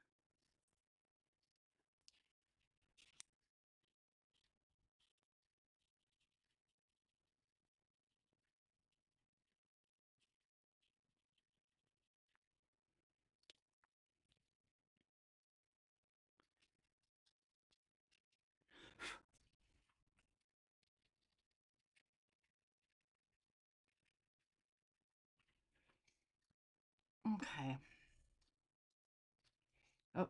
Okay. Oh,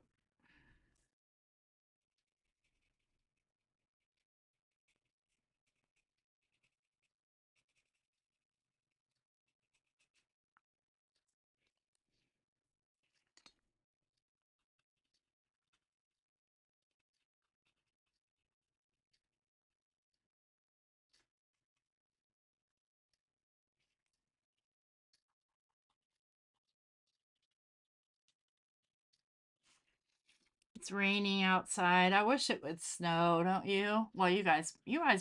it's raining outside. I wish it would snow, don't you? Well, you guys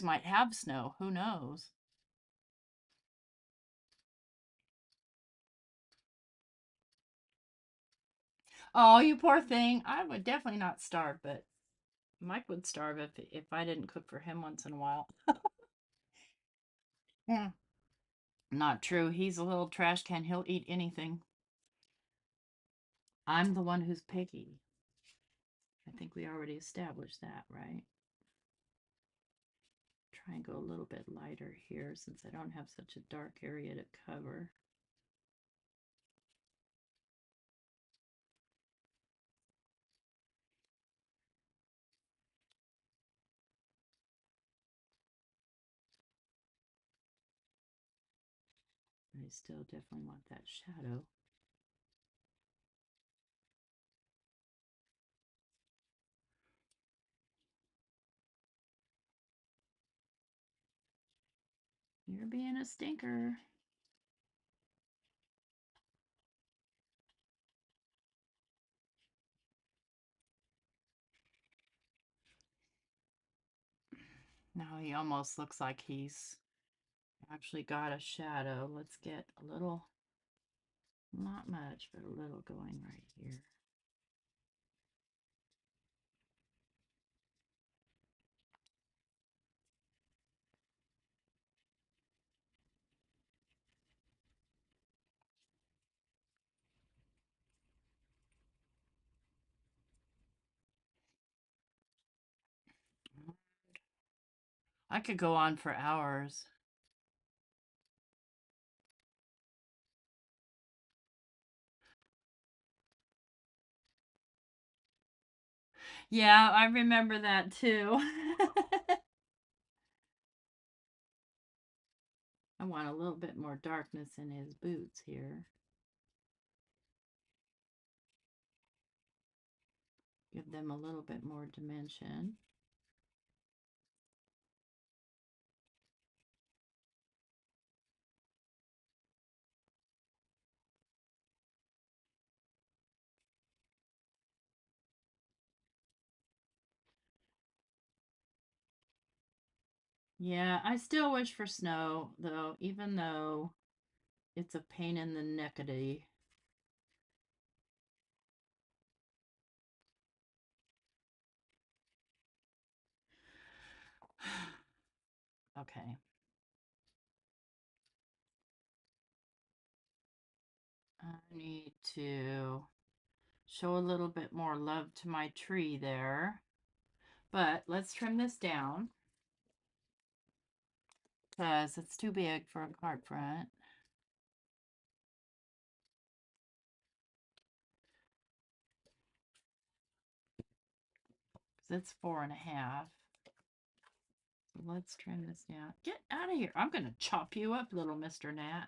might have snow. Who knows? Oh, you poor thing. I would definitely not starve, but Mike would starve if I didn't cook for him once in a while. Yeah. Not true. He's a little trash can. He'll eat anything. I'm the one who's picky. I think we already established that, right? Try and go a little bit lighter here since I don't have such a dark area to cover. I still definitely want that shadow. You're being a stinker. Now he almost looks like he's actually got a shadow. Let's get a little, not much, but a little going right here. I could go on for hours. Yeah, I remember that too. I want a little bit more darkness in his boots here. Give them a little bit more dimension. Yeah, I still wish for snow, though, even though it's a pain in the neckity. Okay. I need to show a little bit more love to my tree there. But let's trim this down because it's too big for a card front. Because it's 4.5. So let's trim this down. Get out of here. I'm going to chop you up, little Mr. Gnat.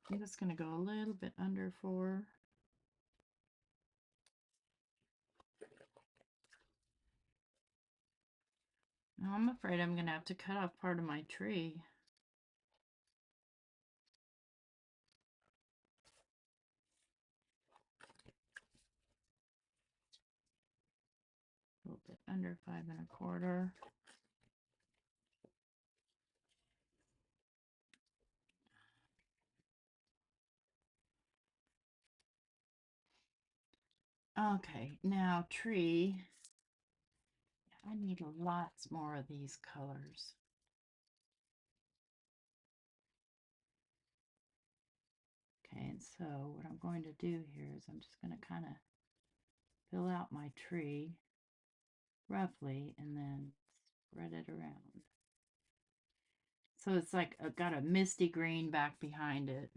I'm just going to go a little bit under 4. Now I'm afraid I'm going to have to cut off part of my tree. A little bit under 5.25. Okay, now tree. I need lots more of these colors. Okay, and so what I'm going to do here is I'm just going to kind of fill out my tree roughly and then spread it around. So it's like I've got a misty green back behind it.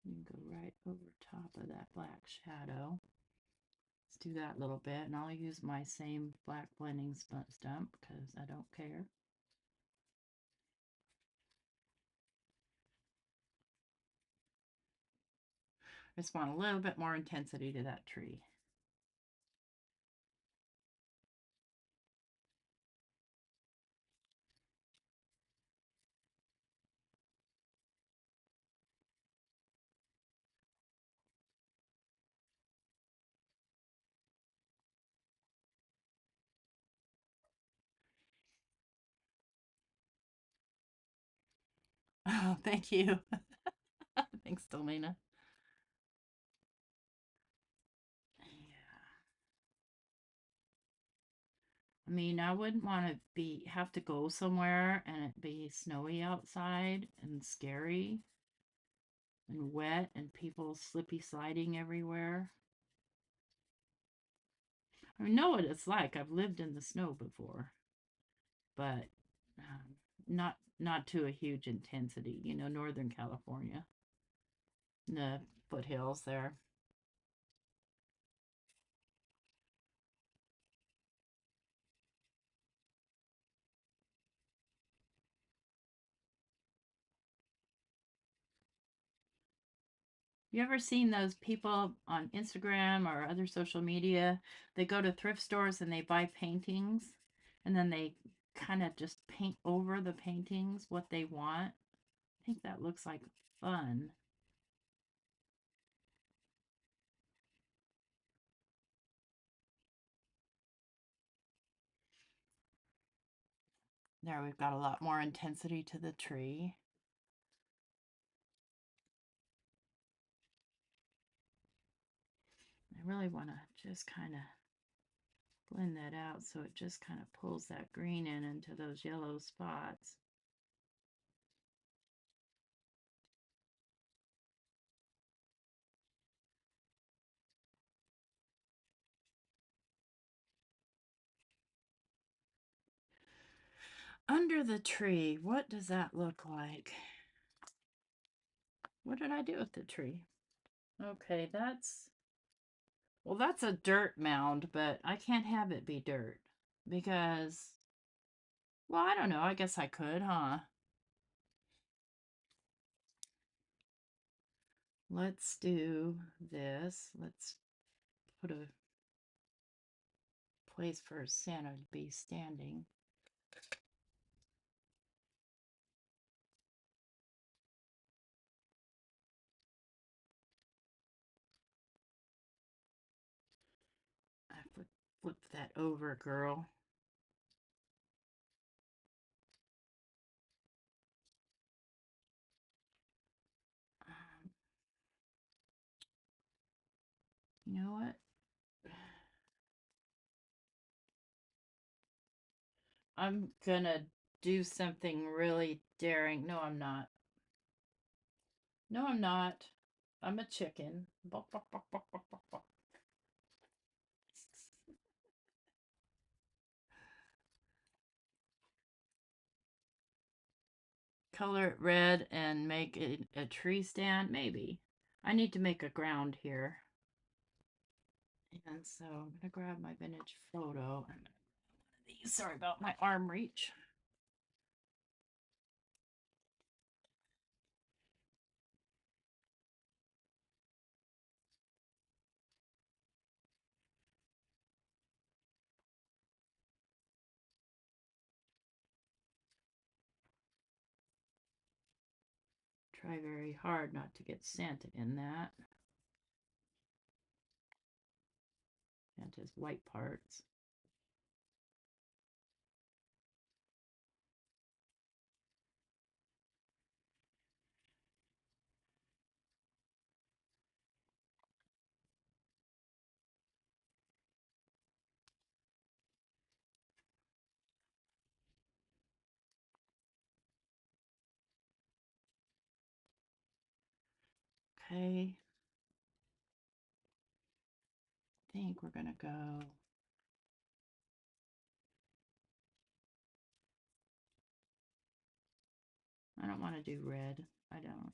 You can go right over top of that black shadow. Let's do that a little bit, and I'll use my same black blending stump because I don't care. I just want a little bit more intensity to that tree. Oh, thank you. Thanks, Delmina. Yeah. I mean, I wouldn't want to have to go somewhere and it be snowy outside and scary and wet and people slippy sliding everywhere. I know what it's like. I've lived in the snow before, but not to a huge intensity. You know, Northern California, the foothills there. You ever seen those people on Instagram or other social media? They go to thrift stores and they buy paintings and then they kind of just paint over the paintings what they want. I think that looks like fun. There, we've got a lot more intensity to the tree. I really want to just kind of blend that out so it just kind of pulls that green in into those yellow spots. Under the tree, what does that look like? What did I do with the tree? Okay, that's a dirt mound, but I can't have it be dirt because, well, I don't know. I guess I could, huh? Let's do this. Let's put a place for Santa to be standing. I flip that over, girl. You know what? I'm gonna do something really daring. No, I'm not. No, I'm not. I'm a chicken. Bok, bok, bok, bok, bok, bok, bok. Color it red and make it a tree stand? Maybe. I need to make a ground here. And so I'm going to grab my vintage photo. And sorry about my arm reach. Try very hard not to get Santa in that. Santa's white parts. Okay. I think we're going to go. I don't want to do red. I don't.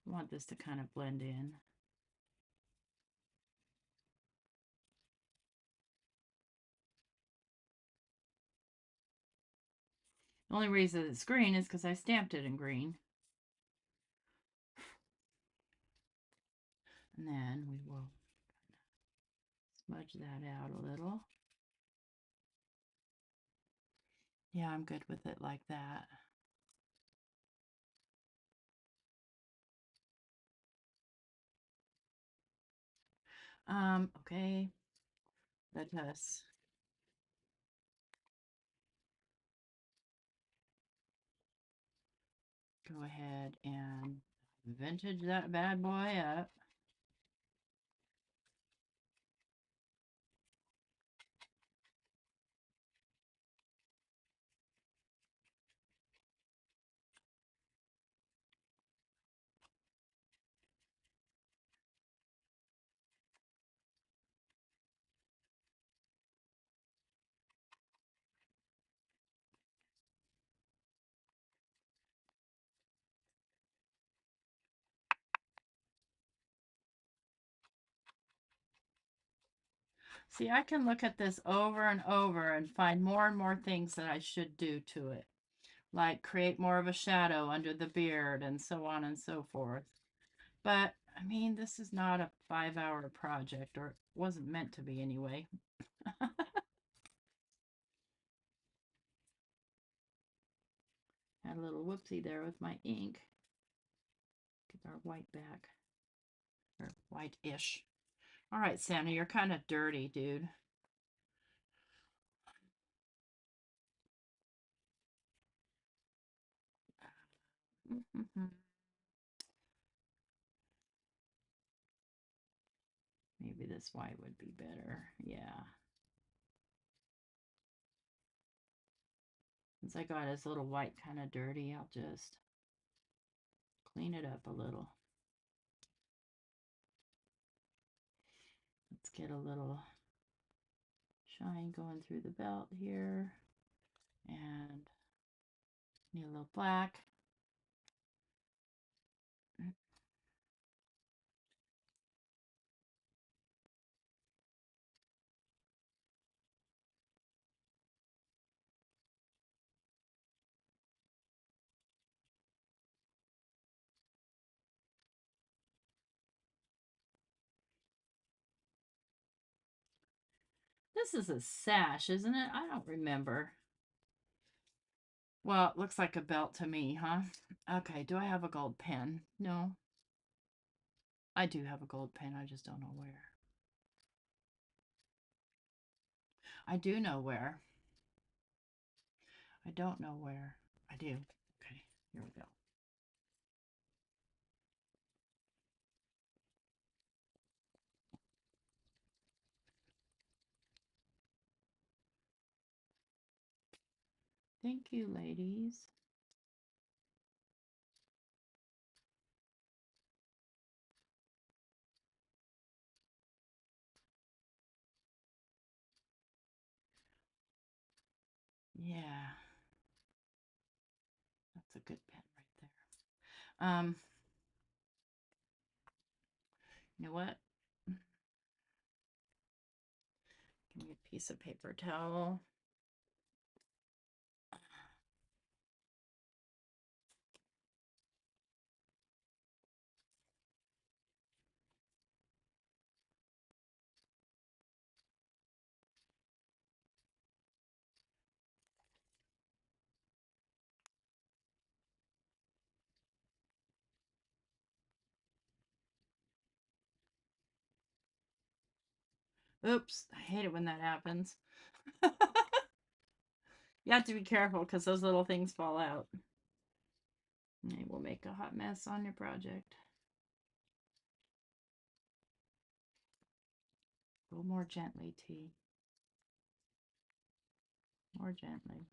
I want this to kind of blend in. The only reason it's green is because I stamped it in green. And then we will smudge that out a little. Yeah, I'm good with it like that. Okay. Let us go ahead and vintage that bad boy up. See, I can look at this over and over and find more and more things that I should do to it, like create more of a shadow under the beard and so on and so forth. But, I mean, this is not a 5-hour project, or it wasn't meant to be anyway. Had a little whoopsie there with my ink. Get our white back. Or white-ish. All right, Santa, you're kind of dirty, dude. Maybe this white would be better. Yeah. Since I got his little white kind of dirty, I'll just clean it up a little. Let's get a little shine going through the belt here. And need a little black. This is a sash, isn't it? I don't remember. Well, it looks like a belt to me, huh? Okay, do I have a gold pen? No. I do have a gold pen, I just don't know where. I do know where. I don't know where. I do. Okay, here we go. Thank you, ladies. Yeah, that's a good pen right there. You know what? Give me a piece of paper towel. Oops, I hate it when that happens. You have to be careful because those little things fall out. They will make a hot mess on your project. A little more gently, T. More gently.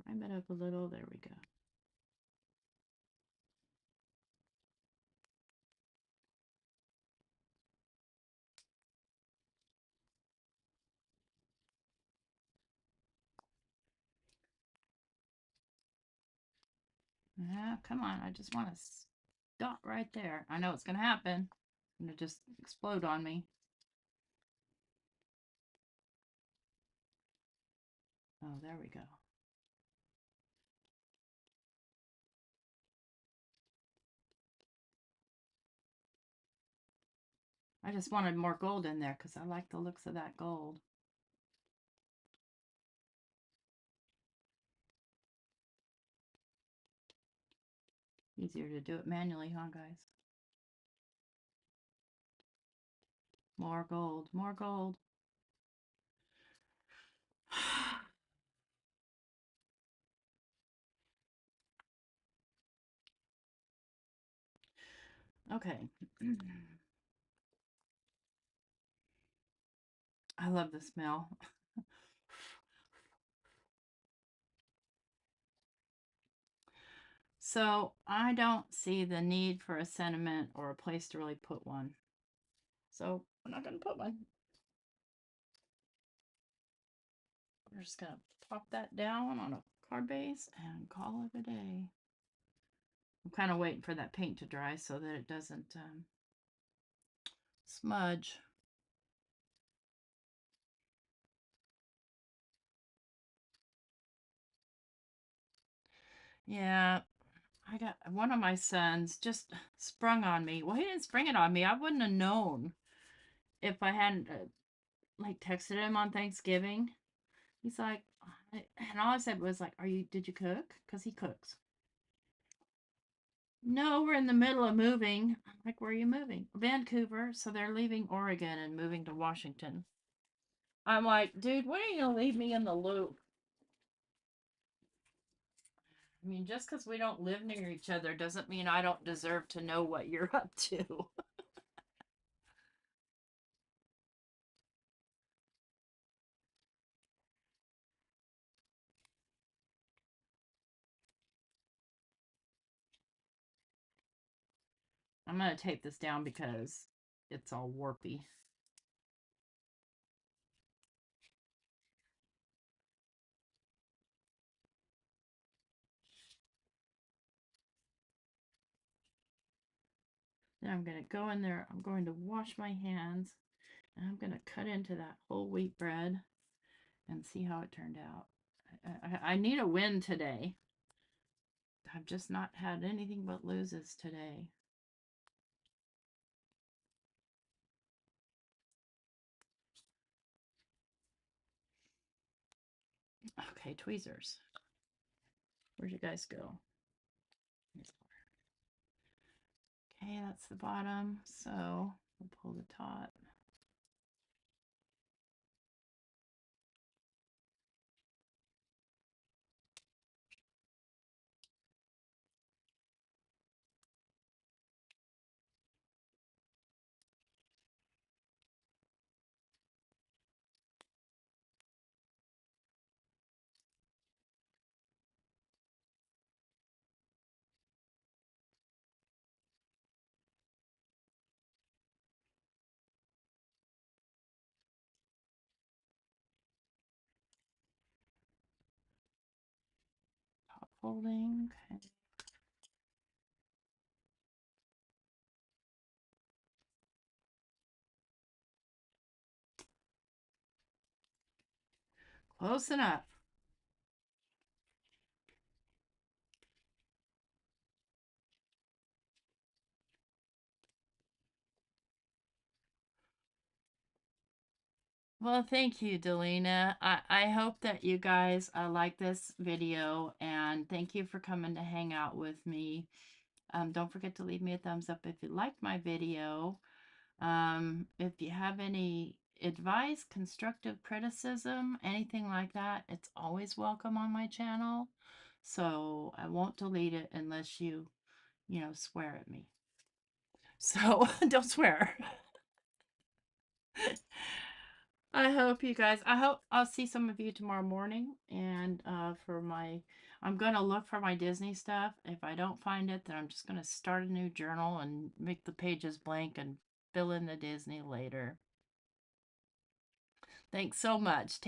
Prime it up a little. There we go. Yeah, come on. I just want to stop right there. I know it's going to happen. It's going to just explode on me. Oh, there we go. I just wanted more gold in there because I like the looks of that gold. Easier to do it manually, huh, guys? More gold, more gold. Okay. I love the smell. So I don't see the need for a sentiment or a place to really put one. So we're not going to put one. We're just going to pop that down on a card base and call it a day. I'm kind of waiting for that paint to dry so that it doesn't smudge. Yeah, I got one of my sons just sprung on me. Well, he didn't spring it on me. I wouldn't have known if I hadn't like texted him on Thanksgiving. He's like, and all I said was like, did you cook? Because he cooks. No, we're in the middle of moving. I'm like, where are you moving? Vancouver. So they're leaving Oregon and moving to Washington. I'm like, dude, when are you going to leave me in the loop? I mean, just because we don't live near each other doesn't mean I don't deserve to know what you're up to. I'm going to tape this down because it's all warpy. Then I'm going to go in there. I'm going to wash my hands. And I'm going to cut into that whole wheat bread and see how it turned out. I need a win today. I've just not had anything but loses today. Okay, tweezers. Where'd you guys go? Okay, that's the bottom. So we'll pull the top. folding. Okay. Close enough. Well, thank you, Delina. I hope that you guys like this video, and thank you for coming to hang out with me. Don't forget to leave me a thumbs up if you liked my video. If you have any advice, constructive criticism, anything like that, it's always welcome on my channel. So I won't delete it unless you know, swear at me. So don't swear. I hope you guys, I hope I'll see some of you tomorrow morning. And I'm going to look for my Disney stuff. If I don't find it, then I'm just going to start a new journal and make the pages blank and fill in the Disney later. Thanks so much. Take